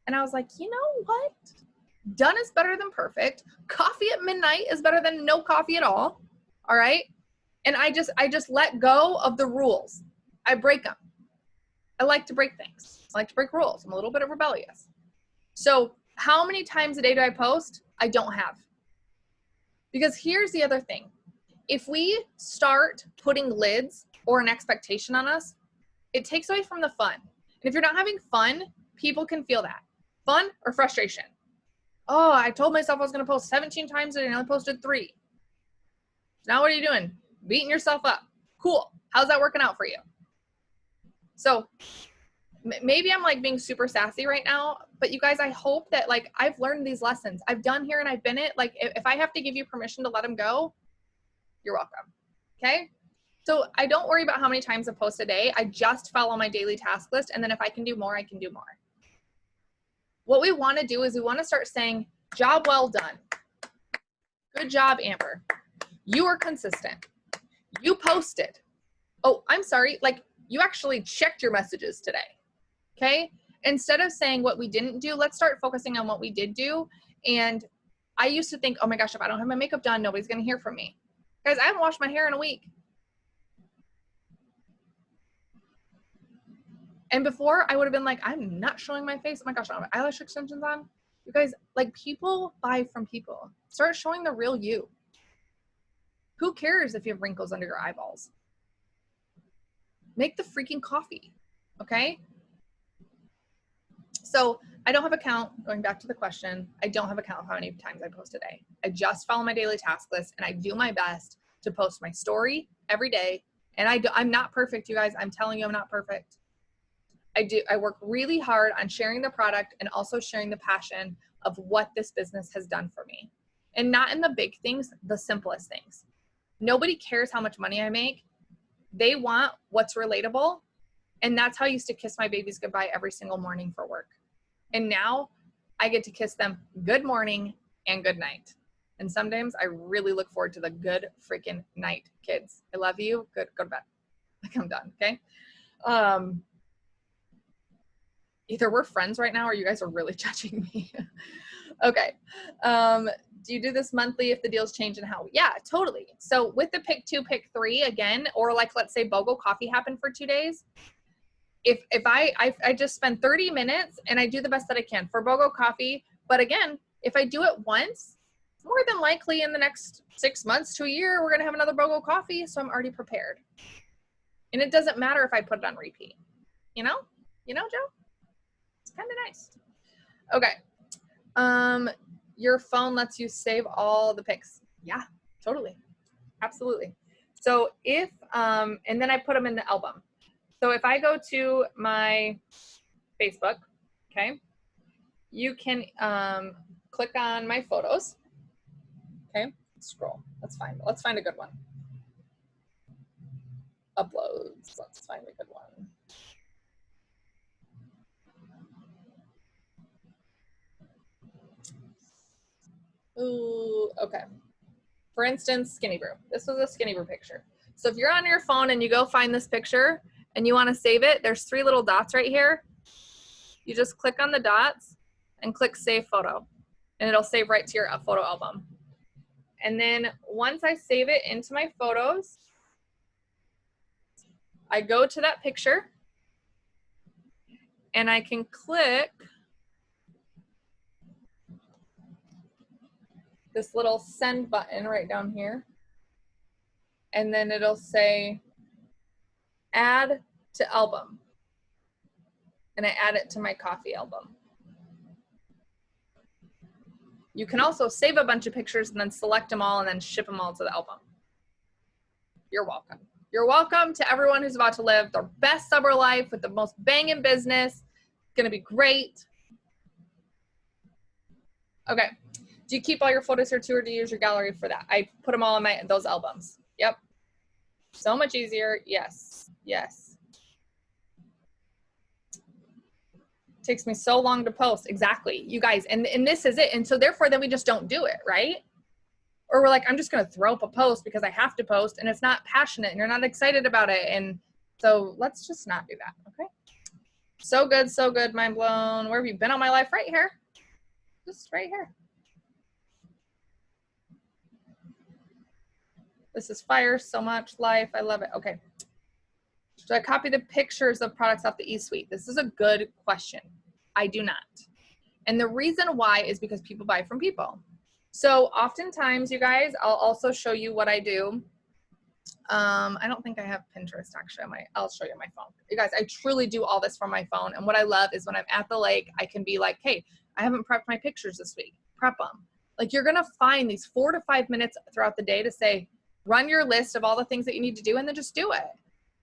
And I was like, you know what? Done is better than perfect. Coffee at midnight is better than no coffee at all. All right. And I just let go of the rules. I break them. I like to break things. I like to break rules. I'm a little bit rebellious. So how many times a day do I post? I don't have. Because here's the other thing. If we start putting lids or an expectation on us, it takes away from the fun. And if you're not having fun, people can feel that. Fun or frustration. Oh, I told myself I was going to post 17 times a day and I only posted 3. Now what are you doing? Beating yourself up. Cool. How's that working out for you? So maybe I'm like being super sassy right now, but you guys, I hope that like I've learned these lessons. I've done here and I've been it. Like if I have to give you permission to let them go, you're welcome. Okay. So I don't worry about how many times I post a day. I just follow my daily task list. And then if I can do more, I can do more. What we want to do is we want to start saying, job well done. Good job, Amber. You are consistent. You posted. Oh, I'm sorry. Like you actually checked your messages today. Okay. Instead of saying what we didn't do, let's start focusing on what we did do. And I used to think, oh my gosh, if I don't have my makeup done, nobody's going to hear from me. Guys, I haven't washed my hair in a week. And before I would have been like, I'm not showing my face. Oh my gosh, I don't have eyelash extensions on. You guys, like people buy from people. Start showing the real you. Who cares if you have wrinkles under your eyeballs? Make the freaking coffee, okay? So I don't have a count, going back to the question, I don't have a count of how many times I post a day. I just follow my daily task list and I do my best to post my story every day. And I'm not perfect, you guys. I'm telling you I'm not perfect. I work really hard on sharing the product and also sharing the passion of what this business has done for me. And not in the big things, the simplest things. Nobody cares how much money I make. They want what's relatable. And that's how I used to kiss my babies goodbye every single morning for work. And now I get to kiss them good morning and good night. And sometimes I really look forward to the good freaking night, kids. I love you. Good, go to bed. Like I'm done, okay? Either we're friends right now or you guys are really judging me. Okay. Do you do this monthly if the deals change and how? Yeah, totally. So with the pick 2, pick 3 again, or like, let's say BOGO coffee happened for 2 days. If I just spend 30 minutes and I do the best that I can for BOGO coffee. But again, if I do it once, more than likely in the next 6 months to a year, we're going to have another BOGO coffee. So I'm already prepared. And it doesn't matter if I put it on repeat, you know, Joe? It's kind of nice. Okay. Your phone lets you save all the pics. Yeah, totally. Absolutely. So if, and then I put them in the album. So if I go to my Facebook, okay, you can click on my photos. Okay, scroll. Let's find a good one. Uploads. Let's find a good one. Ooh, okay. For instance, Skinny Brew. This was a Skinny Brew picture. So if you're on your phone and you go find this picture and you want to save it, there's 3 little dots right here. You just click on the dots and click Save Photo, and it'll save right to your photo album. And then once I save it into my photos, I go to that picture and I can click this little send button right down here. And then it'll say add to album. And I add it to my coffee album. You can also save a bunch of pictures and then select them all and then ship them all to the album. You're welcome. You're welcome to everyone who's about to live their best summer life with the most banging business. It's gonna be great. Okay. Do you keep all your photos here too, or do you use your gallery for that? I put them all in those albums. Yep. So much easier. Yes. Yes. It takes me so long to post. Exactly. You guys, and this is it. And so therefore then we just don't do it, right? Or we're like, I'm just going to throw up a post because I have to post and it's not passionate and you're not excited about it. And so let's just not do that. Okay. So good. So good. Mind blown. Where have you been all my life? Right here. Just right here. This is fire. So much life. I love it. Okay. Should I copy the pictures of products off the eSuite? This is a good question. I do not. And the reason why is because people buy from people. So oftentimes, you guys, I'll also show you what I do. I don't think I have Pinterest actually. I'll show you on my phone. You guys, I truly do all this from my phone. And what I love is when I'm at the lake, I can be like, hey, I haven't prepped my pictures this week. Prep them. Like you're going to find these 4 to 5 minutes throughout the day to say, run your list of all the things that you need to do and then just do it.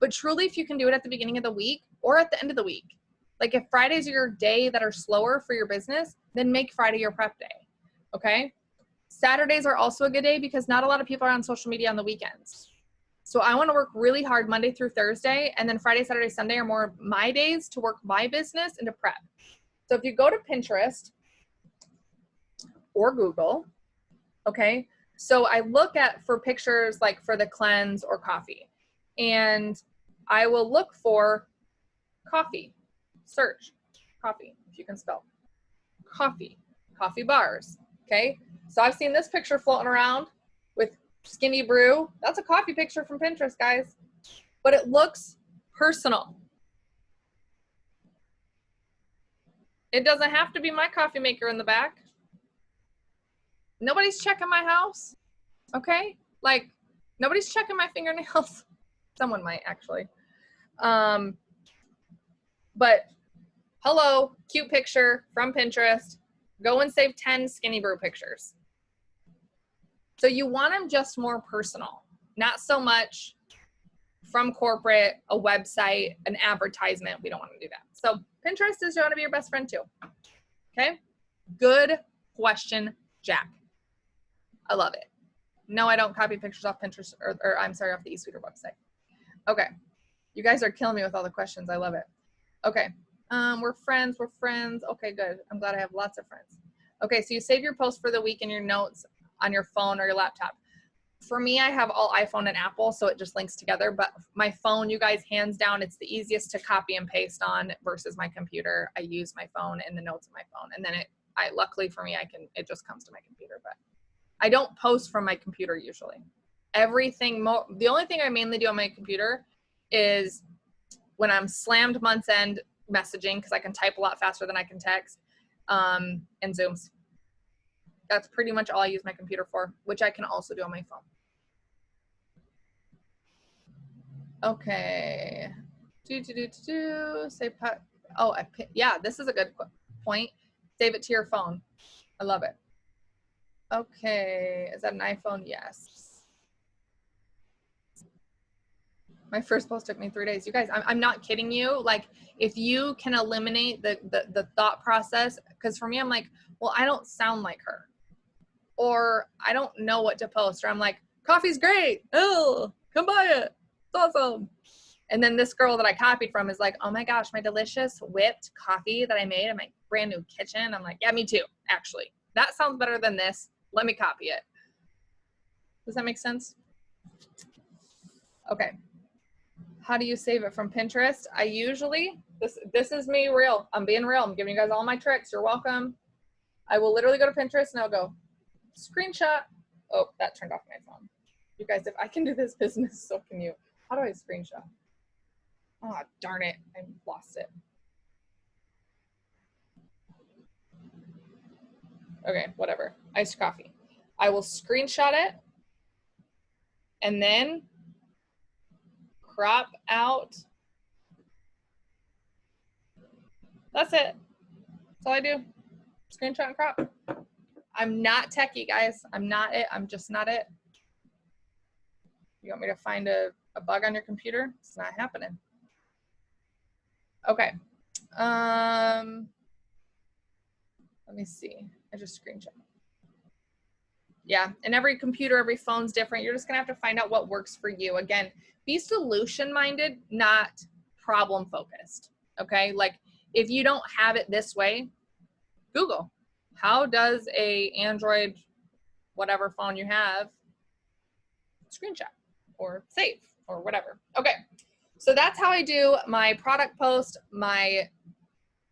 But truly, if you can do it at the beginning of the week or at the end of the week, Like if Fridays are your day that are slower for your business, then make Friday your prep day, okay? Saturdays are also a good day because not a lot of people are on social media on the weekends. So I want to work really hard Monday through Thursday, and then Friday, Saturday, Sunday are more my days to work my business and to prep. So if you go to Pinterest or Google, okay, so I look at for pictures like for the cleanse or coffee, and I will look for coffee, search coffee, if you can spell coffee bars, okay? So I've seen this picture floating around with Skinny Brew. That's a coffee picture from Pinterest, guys. But it looks personal. It doesn't have to be my coffee maker in the back. Nobody's checking my house, okay? Like, nobody's checking my fingernails. Someone might, actually. But, hello, cute picture from Pinterest. Go and save 10 Skinny Brew pictures. So you want them just more personal, not so much from corporate, a website, an advertisement. We don't want to do that. So Pinterest is going to be your best friend too. Okay. Good question, Jack. I love it. No, I don't copy pictures off Pinterest or I'm sorry, off the eSweeter website. Okay. You guys are killing me with all the questions. I love it. Okay. We're friends. Okay, good. I'm glad I have lots of friends. Okay. So you save your post for the week in your notes on your phone or your laptop. For me, I have all iPhone and Apple, so it just links together. But my phone, you guys, hands down, it's the easiest to copy and paste on versus my computer. I use my phone and the notes of my phone, and then luckily for me, it just comes to my computer. But I don't post from my computer usually. The only thing I mainly do on my computer is when I'm slammed month's end messaging, because I can type a lot faster than I can text, and Zooms. That's pretty much all I use my computer for, which I can also do on my phone. Okay. Yeah, this is a good point. Save it to your phone. I love it. Okay. Is that an iPhone? Yes. My first post took me 3 days. You guys, I'm not kidding you. Like, if you can eliminate the thought process, because for me, I'm like, well, I don't sound like her. Or I don't know what to post, or I'm like, coffee's great. Oh, come buy it. It's awesome. And then this girl that I copied from is like, oh my gosh, my delicious whipped coffee that I made in my brand new kitchen. I'm like, yeah, me too, actually. That sounds better than this. Let me copy it. Does that make sense? Okay. How do you save it from Pinterest? I usually, this is me real. I'm being real. I'm giving you guys all my tricks. You're welcome. I will literally go to Pinterest and I'll go, screenshot. Oh, that turned off my phone. You guys, if I can do this business, so can you. How do I screenshot? Oh, darn it. I lost it. Okay, whatever. Iced coffee. I will screenshot it and then crop out. That's it. That's all I do. Screenshot and crop. I'm not techie, guys. I'm not it. I'm just not it. You want me to find a bug on your computer? It's not happening. Okay. Let me see. I just screenshot. Yeah, and every computer, every phone's different. You're just gonna have to find out what works for you. Again, be solution-minded, not problem-focused, okay? Like, if you don't have it this way, Google. How does a Android, whatever phone you have, screenshot or save or whatever? Okay, so that's how I do my product post,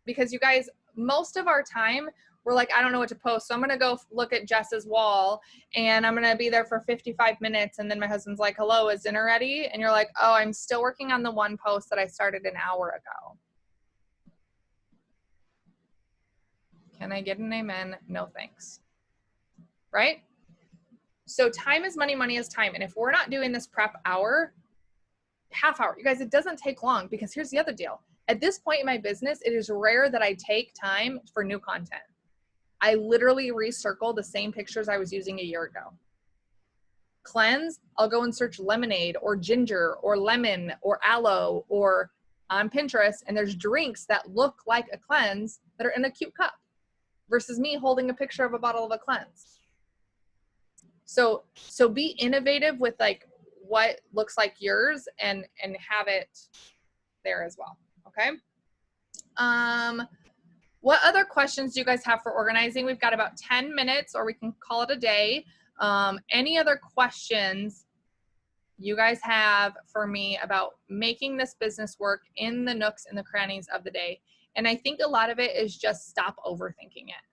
because you guys, most of our time, we're like, I don't know what to post. So I'm going to go look at Jess's wall and I'm going to be there for 55 minutes. And then my husband's like, hello, is dinner ready? And you're like, oh, I'm still working on the one post that I started an hour ago. Can I get an amen? No, thanks. Right? So time is money, money is time. And if we're not doing this prep hour, half hour, you guys, it doesn't take long, because here's the other deal. At this point in my business, it is rare that I take time for new content. I literally recircle the same pictures I was using a year ago. Cleanse, I'll go and search lemonade or ginger or lemon or aloe or on Pinterest and there's drinks that look like a cleanse that are in a cute cup versus me holding a picture of a bottle of a cleanse. So be innovative with like what looks like yours and have it there as well. Okay. What other questions do you guys have for organizing? We've got about 10 minutes or we can call it a day. Any other questions you guys have for me about making this business work in the nooks and the crannies of the day? And I think a lot of it is just stop overthinking it,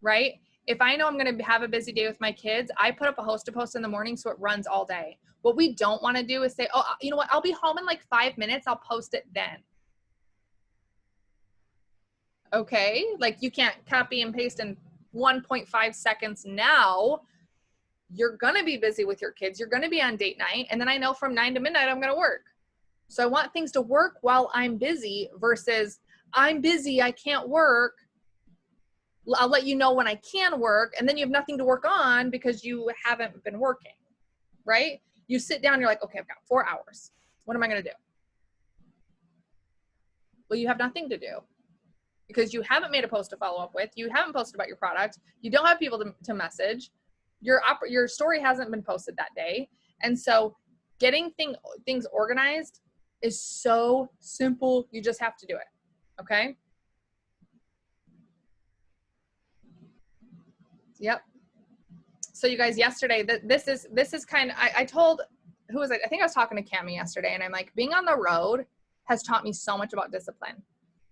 right? If I know I'm going to have a busy day with my kids, I put up a host to post in the morning so it runs all day. What we don't want to do is say, oh, you know what? I'll be home in like 5 minutes. I'll post it then. Okay. Like you can't copy and paste in 1.5 seconds now. You're going to be busy with your kids. You're going to be on date night. And then I know from 9 to midnight, I'm going to work. So I want things to work while I'm busy versus I'm busy. I can't work. I'll let you know when I can work. And then you have nothing to work on because you haven't been working, right? You sit down, you're like, okay, I've got 4 hours. What am I going to do? Well, you have nothing to do because you haven't made a post to follow up with. You haven't posted about your product. You don't have people to message. Your story hasn't been posted that day. And so getting things organized is so simple. You just have to do it. Okay. Yep. So you guys, yesterday, this is kind of, I told, who was it? I think I was talking to Cammie yesterday and I'm like, being on the road has taught me so much about discipline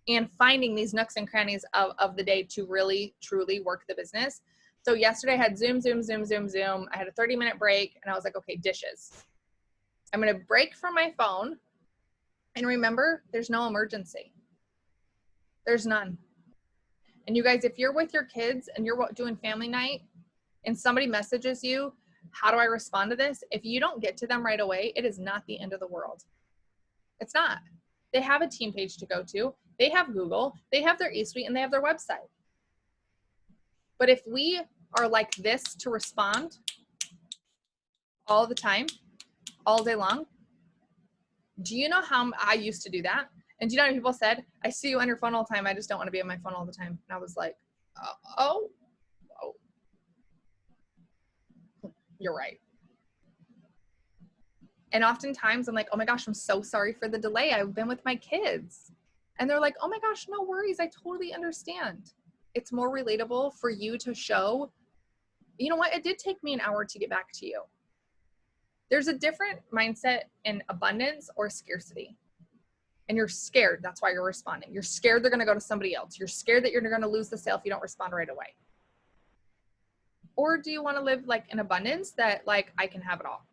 and finding these nooks and crannies of the day to really, truly work the business. So yesterday I had Zoom. I had a 30-minute break and I was like, okay, dishes. I'm going to break from my phone and remember there's no emergency. There's none. And you guys, if you're with your kids and you're doing family night and somebody messages you, how do I respond to this? If you don't get to them right away, it is not the end of the world. It's not. They have a team page to go to. They have Google, they have their eSuite, and they have their website. But if we are like this to respond all the time, all day long, do you know how I used to do that? And do you know how people said, I see you on your phone all the time. I just don't want to be on my phone all the time. And I was like, oh, you're right. And oftentimes I'm like, oh my gosh, I'm so sorry for the delay. I've been with my kids. And they're like, oh my gosh, no worries. I totally understand. It's more relatable for you to show, you know what? It did take me an hour to get back to you. There's a different mindset in abundance or scarcity. And you're scared. That's why you're responding. You're scared they're going to go to somebody else. You're scared that you're going to lose the sale if you don't respond right away. Or do you want to live like in abundance that like I can have it all?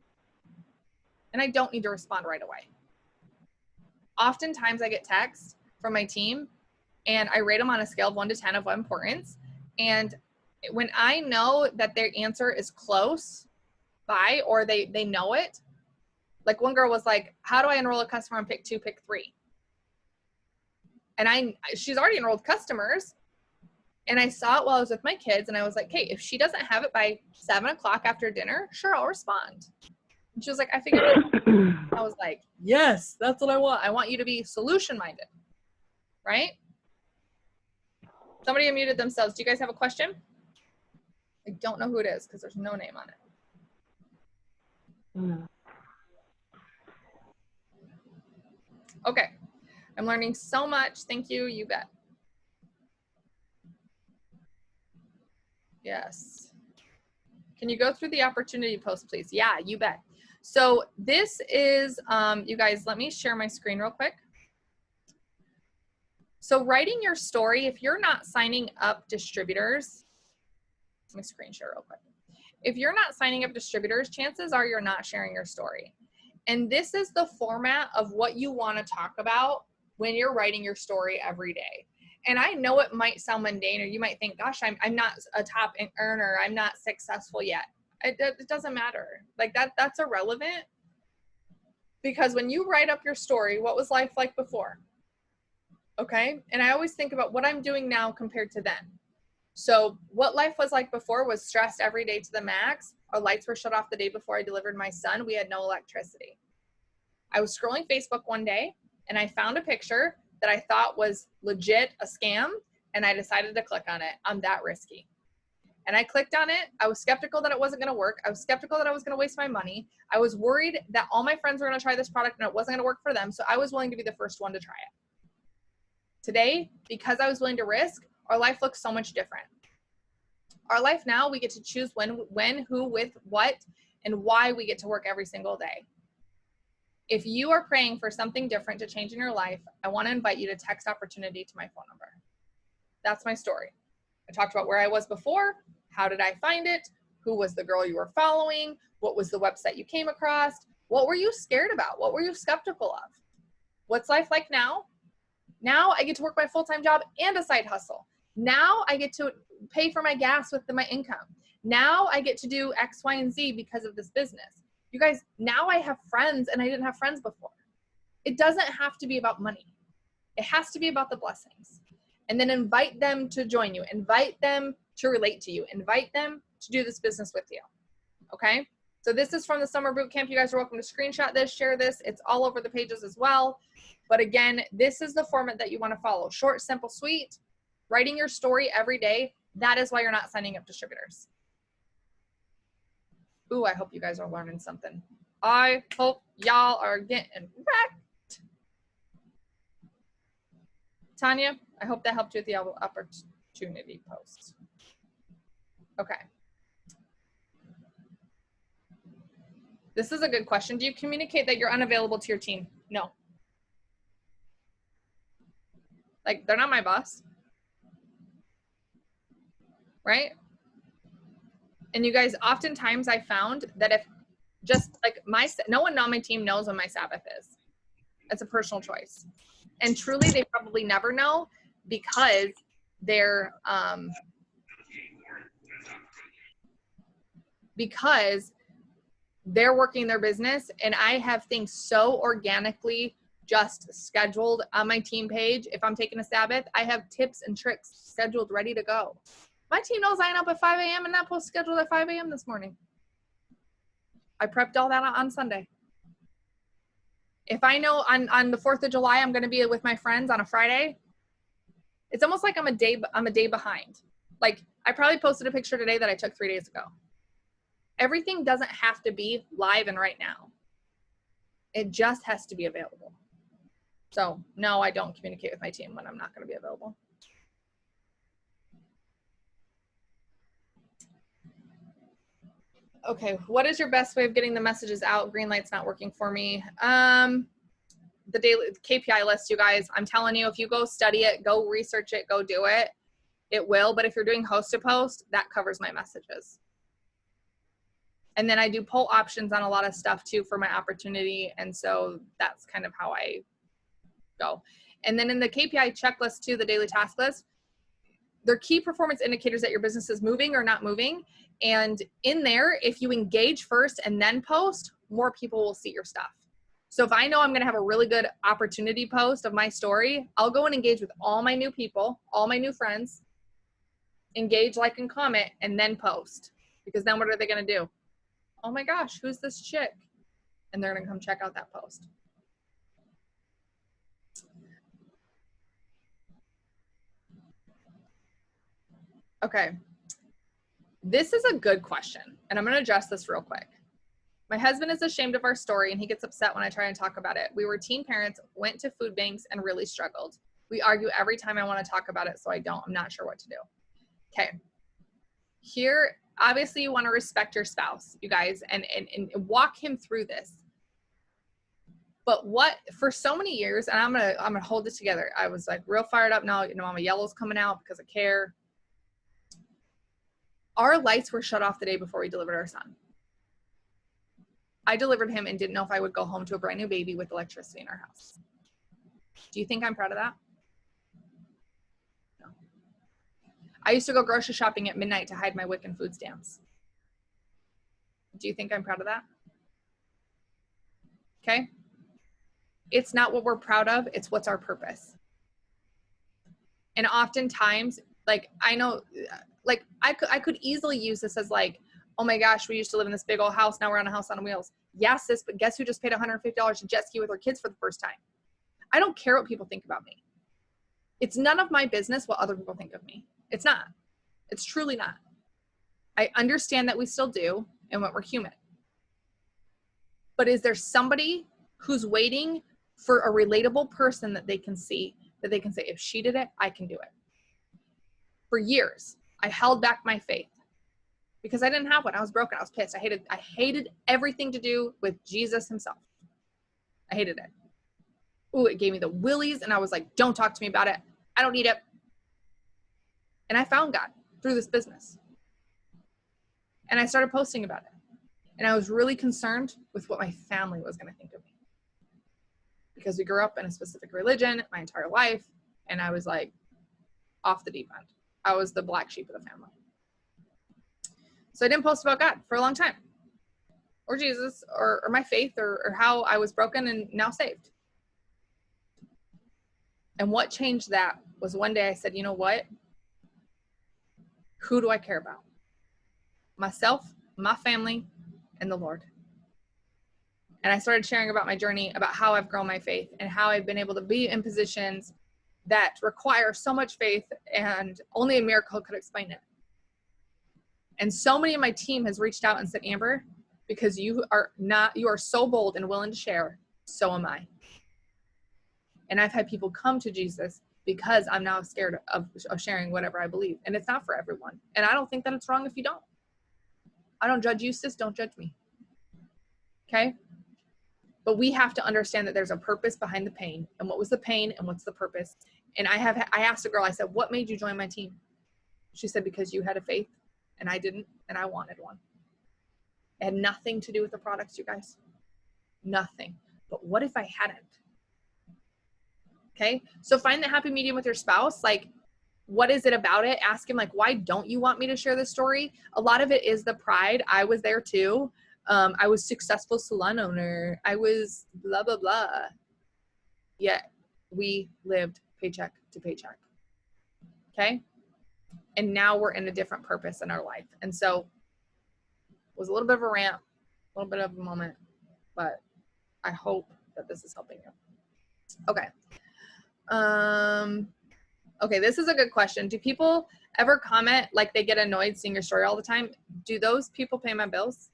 And I don't need to respond right away. Oftentimes I get texts from my team and I rate them on a scale of 1 to 10 of what importance. And when I know that their answer is close by, or they know it, like one girl was like, how do I enroll a customer on pick 2, pick 3? And she's already enrolled customers. And I saw it while I was with my kids and I was like, hey, if she doesn't have it by 7 o'clock after dinner, sure, I'll respond. And she was like, I figured it out. I was like, yes, that's what I want. I want you to be solution minded, right? Somebody unmuted themselves. Do you guys have a question? I don't know who it is because there's no name on it. Okay. I'm learning so much. Thank you. You bet. Yes. Can you go through the opportunity post, please? Yeah, you bet. So this is, you guys, let me share my screen real quick. So writing your story, if you're not signing up distributors, let me screen share real quick. If you're not signing up distributors, chances are you're not sharing your story. And this is the format of what you want to talk about when you're writing your story every day. And I know it might sound mundane, or you might think, gosh, I'm not a top earner. I'm not successful yet. It doesn't matter. Like that's irrelevant, because when you write up your story, what was life like before? Okay. And I always think about what I'm doing now compared to then. So what life was like before was stressed every day to the max. Our lights were shut off the day before I delivered my son. We had no electricity. I was scrolling Facebook one day and I found a picture that I thought was legit a scam, and I decided to click on it. I'm that risky. And I clicked on it. I was skeptical that it wasn't going to work. I was skeptical that I was going to waste my money. I was worried that all my friends were going to try this product and it wasn't going to work for them. So I was willing to be the first one to try it. Today, because I was willing to risk, our life looks so much different. Our life now, we get to choose when, who, with, what, and why we get to work every single day. If you are praying for something different to change in your life, I want to invite you to text opportunity to my phone number. That's my story. I talked about where I was before. How did I find it? Who was the girl you were following? What was the website you came across? What were you scared about? What were you skeptical of? What's life like now? Now I get to work my full-time job and a side hustle. Now I get to pay for my gas with my income. Now I get to do X, Y, and Z because of this business. You guys, now I have friends and I didn't have friends before. It doesn't have to be about money. It has to be about the blessings. And then invite them to join you. Invite them to relate to you. Invite them to do this business with you. Okay? So this is from the summer boot camp. You guys are welcome to screenshot this, share this. It's all over the pages as well. But again, this is the format that you want to follow. Short, simple, sweet. Writing your story every day. That is why you're not signing up distributors. Ooh, I hope you guys are learning something. I hope y'all are getting wrecked. Tanya, I hope that helped you with the opportunity post. Okay. This is a good question. Do you communicate that you're unavailable to your team? No. Like, they're not my boss. Right? And you guys, oftentimes I found that if just like no one on my team knows when my Sabbath is. It's a personal choice. And truly, they probably never know because they're working their business, and I have things so organically just scheduled on my team page. If I'm taking a Sabbath, I have tips and tricks scheduled, ready to go. My team knows I am up at 5 a.m. and that post scheduled at 5 a.m. this morning. I prepped all that on Sunday. If I know on the 4th of July, I'm going to be with my friends on a Friday, it's almost like I'm a day behind. Like, I probably posted a picture today that I took 3 days ago. Everything doesn't have to be live and right now. It just has to be available. So no, I don't communicate with my team when I'm not going to be available. Okay, what is your best way of getting the messages out? Green light's not working for me. The daily KPI list, you guys, I'm telling you, if you go study it, go research it, go do it, it will. But if you're doing host to post, that covers my messages. And then I do poll options on a lot of stuff too for my opportunity. And so that's kind of how I go. And then in the KPI checklist too, the daily task list, they're key performance indicators that your business is moving or not moving. And in there, if you engage first and then post, more people will see your stuff. So if I know I'm going to have a really good opportunity post of my story, I'll go and engage with all my new people, all my new friends, engage, like, and comment, and then post. Because then what are they going to do? Oh my gosh, who's this chick? And they're going to come check out that post. Okay. This is a good question, and I'm going to address this real quick. My husband is ashamed of our story, and he gets upset when I try and talk about it. We were teen parents, went to food banks, and really struggled. We argue every time I want to talk about it, so I'm not sure what to do. Okay. Here, obviously, you want to respect your spouse, you guys, and walk him through this. But for so many years, and I'm gonna hold it together. I was like real fired up now. You know, my yellow's coming out because I care. Our lights were shut off the day before we delivered our son. I delivered him and didn't know if I would go home to a brand new baby with electricity in our house. Do you think I'm proud of that? No. I used to go grocery shopping at midnight to hide my Wiccan food stamps. Do you think I'm proud of that? Okay. It's not what we're proud of. It's what's our purpose. And oftentimes, like, I know, like, I could easily use this as like, oh my gosh, we used to live in this big old house. Now we're on a house on wheels. Yes, sis, but guess who just paid $150 to jet ski with her kids for the first time? I don't care what people think about me. It's none of my business what other people think of me. It's not. It's truly not. I understand that we still do and what we're human. But is there somebody who's waiting for a relatable person that they can see, that they can say, if she did it, I can do it? For years, I held back my faith because I didn't have one. I was broken. I was pissed. I hated everything to do with Jesus himself. I hated it. Ooh, it gave me the willies, and I was like, don't talk to me about it. I don't need it. And I found God through this business. And I started posting about it. And I was really concerned with what my family was going to think of me. Because we grew up in a specific religion my entire life, and I was like off the deep end. I was the black sheep of the family. So I didn't post about God for a long time, or Jesus, or my faith, or how I was broken and now saved. And what changed that was one day I said, you know what? Who do I care about? Myself, my family, and the Lord. And I started sharing about my journey, about how I've grown my faith and how I've been able to be in positions that require so much faith and only a miracle could explain it. And so many of my team has reached out and said, Amber, because you are so bold and willing to share, so am I. And I've had people come to Jesus because I'm now scared of sharing whatever I believe. And it's not for everyone. And I don't think that it's wrong if you don't. I don't judge you, sis. Don't judge me. Okay? But we have to understand that there's a purpose behind the pain. And what was the pain and what's the purpose? And I asked a girl, I said, what made you join my team? She said, because you had a faith and I didn't, and I wanted one. It had nothing to do with the products, you guys. Nothing. But what if I hadn't? Okay? So find the happy medium with your spouse. Like, what is it about it? Ask him, like, why don't you want me to share this story? A lot of it is the pride. I was there too. I was successful salon owner. I was blah, blah, blah. Yet we lived paycheck to paycheck. Okay? And now we're in a different purpose in our life. And so it was a little bit of a rant, a little bit of a moment, but I hope that this is helping you. Okay. Okay, this is a good question. Do people ever comment like they get annoyed seeing your story all the time? Do those people pay my bills?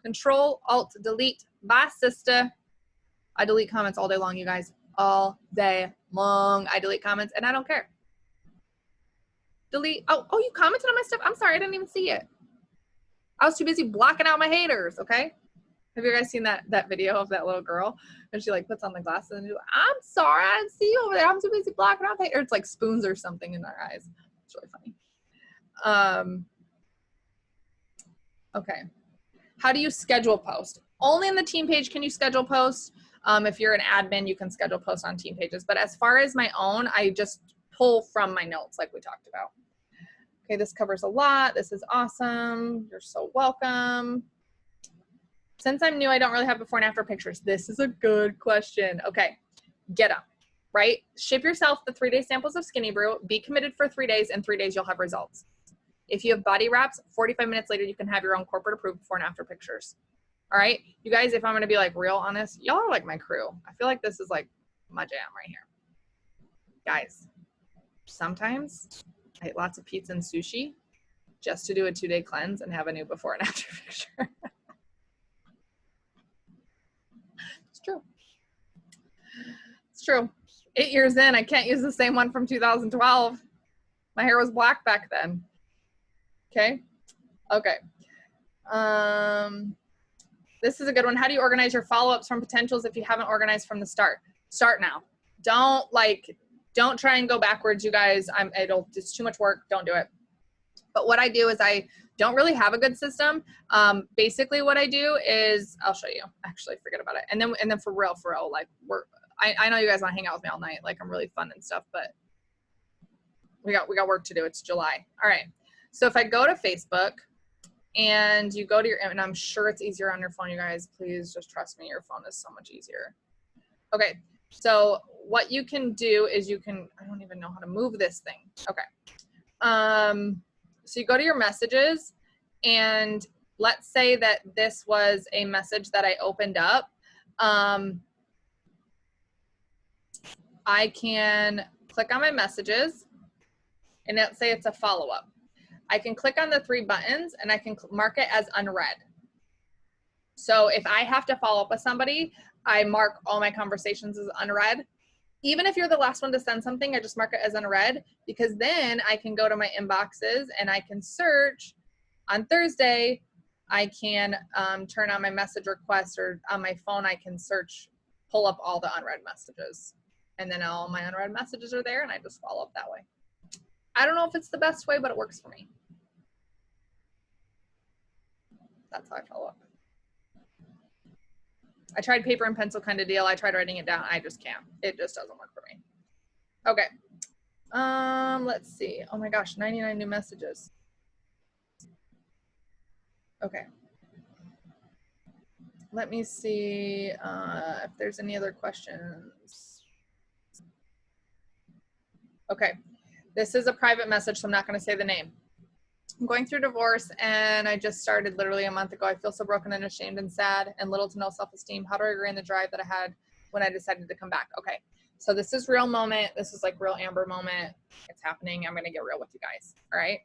Control, Alt, Delete. Bye, sister. I delete comments all day long, you guys. All day long. I delete comments, and I don't care. Delete. Oh, you commented on my stuff? I'm sorry, I didn't even see it. I was too busy blocking out my haters, okay? Have you guys seen that video of that little girl? And she like puts on the glasses and she's like, I'm sorry, I didn't see you over there. I'm too busy blocking out haters. It's like spoons or something in our eyes. It's really funny. Okay. How do you schedule posts? Only in the team page can you schedule posts. If you're an admin, you can schedule posts on team pages. But as far as my own, I just pull from my notes like we talked about. Okay, this covers a lot. This is awesome. You're so welcome. Since I'm new, I don't really have before and after pictures. This is a good question. Okay, get them, right? Ship yourself the 3-day samples of Skinny Brew. Be committed for 3 days. In 3 days, you'll have results. If you have body wraps, 45 minutes later, you can have your own corporate approved before and after pictures. All right, you guys, if I'm going to be like real honest, y'all are like my crew. I feel like this is like my jam right here. Guys, sometimes I eat lots of pizza and sushi just to do a 2-day cleanse and have a new before and after picture. It's true. It's true. 8 years in, I can't use the same one from 2012. My hair was black back then. Okay. Okay. This is a good one. How do you organize your follow-ups from potentials if you haven't organized from the start? Start now. Don't try and go backwards, you guys. It's too much work. Don't do it. But what I do is I don't really have a good system. Basically what I do is, I'll show you. Actually, forget about it. And then for real, like I know you guys want to hang out with me all night. Like I'm really fun and stuff, but we got work to do. It's July. All right. So if I go to Facebook and you go to and I'm sure it's easier on your phone, you guys, please just trust me. Your phone is so much easier. Okay. So what you can do is I don't even know how to move this thing. Okay. So you go to your messages and let's say that this was a message that I opened up. I can click on my messages, and let's say it's a follow-up. I can click on the 3 buttons and I can mark it as unread. So if I have to follow up with somebody, I mark all my conversations as unread. Even if you're the last one to send something, I just mark it as unread, because then I can go to my inboxes and I can search. On Thursday, I can turn on my message request, or on my phone, I can search, pull up all the unread messages. And then all my unread messages are there, and I just follow up that way. I don't know if it's the best way, but it works for me. That's how I follow up. I tried paper and pencil kind of deal. I tried writing it down. I just can't. It just doesn't work for me. Okay. Let's see. Oh my gosh, 99 new messages. Okay. Let me see if there's any other questions. Okay. This is a private message, so I'm not going to say the name. I'm going through divorce, and I just started literally a month ago. I feel so broken and ashamed and sad and little to no self-esteem. How do I regain the drive that I had when I decided to come back? Okay, so this is real moment. This is like real Amber moment. It's happening. I'm going to get real with you guys, all right?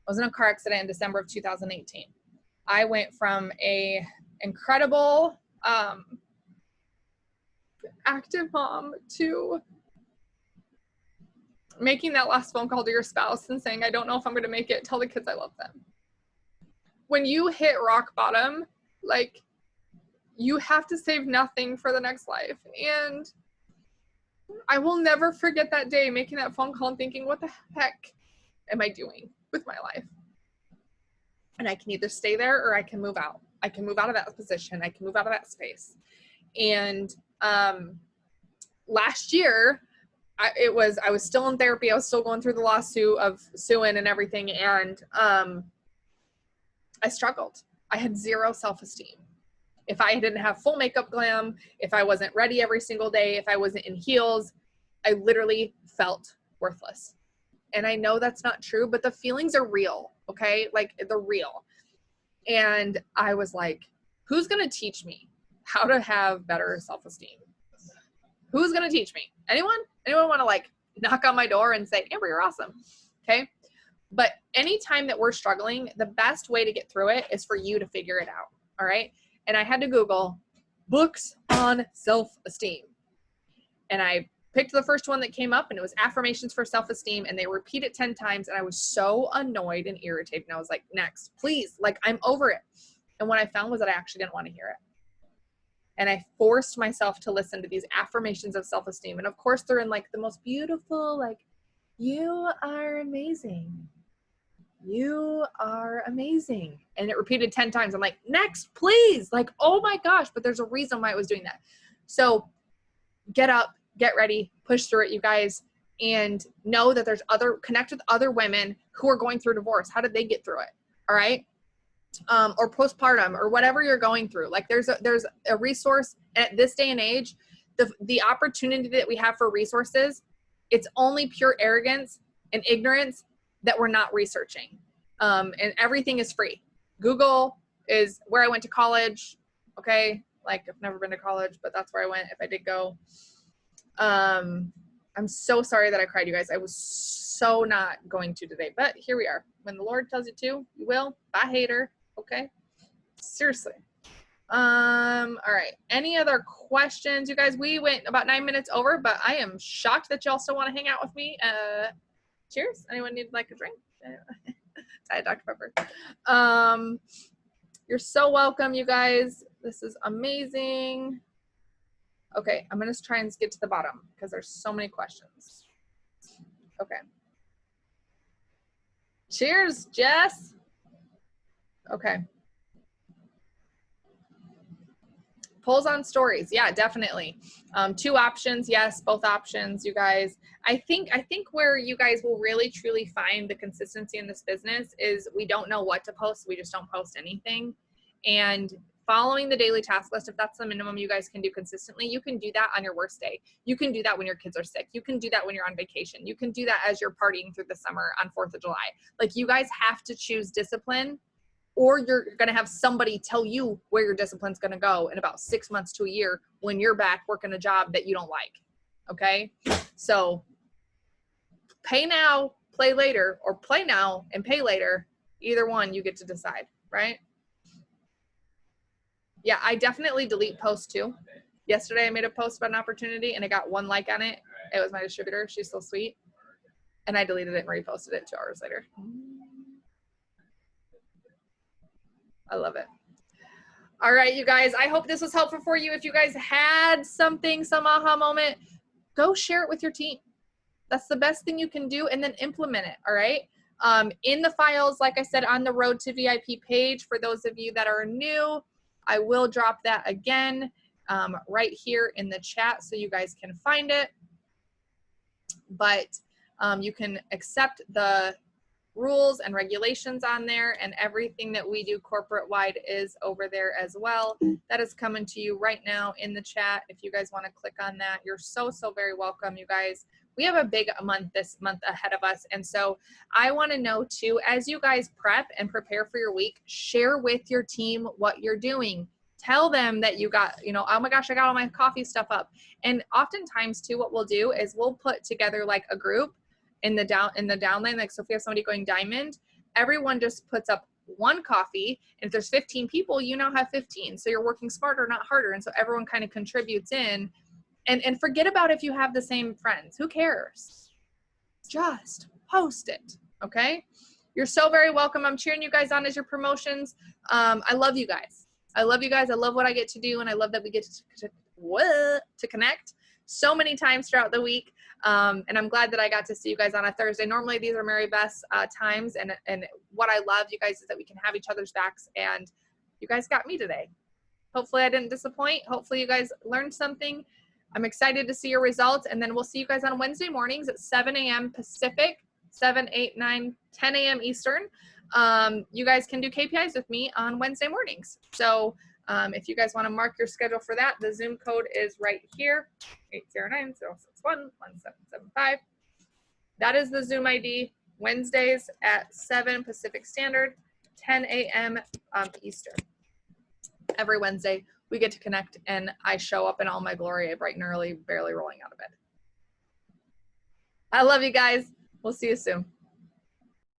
I was in a car accident in December of 2018. I went from a incredible active mom to making that last phone call to your spouse and saying, I don't know if I'm going to make it. Tell the kids I love them. When you hit rock bottom, like, you have to save nothing for the next life. And I will never forget that day making that phone call and thinking, what the heck am I doing with my life? And I can either stay there or I can move out. I can move out of that position. I can move out of that space. And last year, I was still in therapy. I was still going through the lawsuit of suing and everything. And I struggled. I had zero self-esteem. If I didn't have full makeup glam, if I wasn't ready every single day, if I wasn't in heels, I literally felt worthless. And I know that's not true, but the feelings are real, okay? Like, they're real. And I was like, who's going to teach me how to have better self-esteem? Who's going to teach me? Anyone? Anyone want to like knock on my door and say, Amber, you're awesome. Okay. But anytime that we're struggling, the best way to get through it is for you to figure it out. All right. And I had to Google books on self-esteem. And I picked the first one that came up, and it was affirmations for self-esteem. And they repeat it 10 times. And I was so annoyed and irritated. And I was like, next, please. Like, I'm over it. And what I found was that I actually didn't want to hear it. And I forced myself to listen to these affirmations of self-esteem. And of course, they're in like the most beautiful, like, you are amazing. You are amazing. And it repeated 10 times. I'm like, next, please. Like, oh my gosh. But there's a reason why I was doing that. So get up, get ready, push through it, you guys. And know that there's connect with other women who are going through divorce. How did they get through it? All right. Or postpartum, or whatever you're going through. Like, there's a resource at this day and age. The opportunity that we have for resources, it's only pure arrogance and ignorance that we're not researching. And everything is free. Google is where I went to college. Okay. Like, I've never been to college, but that's where I went if I did go. I'm so sorry that I cried, you guys. I was so not going to today, but here we are. When the Lord tells you to, you will. Bye, hater. Okay. Seriously. All right. Any other questions, you guys? We went about 9 minutes over, but I am shocked that y'all still want to hang out with me. Cheers. Anyone need like a drink? Diet Dr. Pepper. You're so welcome, you guys. This is amazing. Okay. I'm going to try and get to the bottom because there's so many questions. Okay. Cheers, Jess. Okay. Polls on stories. Yeah, definitely. 2 options. Yes, both options, you guys. I think where you guys will really truly find the consistency in this business is we don't know what to post. We just don't post anything. And following the daily task list, if that's the minimum you guys can do consistently, you can do that on your worst day. You can do that when your kids are sick. You can do that when you're on vacation. You can do that as you're partying through the summer on 4th of July. Like, you guys have to choose discipline, or you're going to have somebody tell you where your discipline's going to go in about 6 months to a year when you're back working a job that you don't like. Okay. So pay now, play later, or play now and pay later. Either one, you get to decide, right? Yeah, I definitely delete posts too. Yesterday I made a post about an opportunity and it got 1 like on it. It was my distributor. She's so sweet. And I deleted it and reposted it 2 hours later. I love it. All right, you guys, I hope this was helpful for you. If you guys had something, some aha moment, go share it with your team. That's the best thing you can do, and then implement it, all right? In the files, like I said, on the Road to VIP page, for those of you that are new, I will drop that again right here in the chat so you guys can find it. But you can accept the rules and regulations on there, and everything that we do corporate wide is over there as well. That is coming to you right now in the chat. If you guys want to click on that, you're so very welcome, you guys. We have a big month this month ahead of us, and so I want to know too, as you guys prep and prepare for your week, share with your team what you're doing. Tell them that you got, you know, oh my gosh, I got all my coffee stuff up. And oftentimes too, what we'll do is we'll put together like a group in the downline, like so if we have somebody going diamond, everyone just puts up 1 coffee, and if there's 15 people, you now have 15. So you're working smarter, not harder. And so everyone kind of contributes in, and forget about if you have the same friends. Who cares? Just post it, okay? You're so very welcome. I'm cheering you guys on as your promotions. I love you guys. I love you guys. I love what I get to do, and I love that we get to connect so many times throughout the week. And I'm glad that I got to see you guys on a Thursday. Normally these are Mary Beth's times, and what I love, you guys, is that we can have each other's backs, and you guys got me today. Hopefully I didn't disappoint. Hopefully you guys learned something. I'm excited to see your results, and then we'll see you guys on Wednesday mornings at 7 a.m. Pacific, 7, 8, 9, 10 a.m. Eastern. You guys can do KPIs with me on Wednesday mornings. So if you guys want to mark your schedule for that, the Zoom code is right here, 809-061-1775. That is the Zoom ID, Wednesdays at 7 Pacific Standard, 10 a.m. Eastern. Every Wednesday, we get to connect, and I show up in all my glory, bright and early, barely rolling out of bed. I love you guys. We'll see you soon.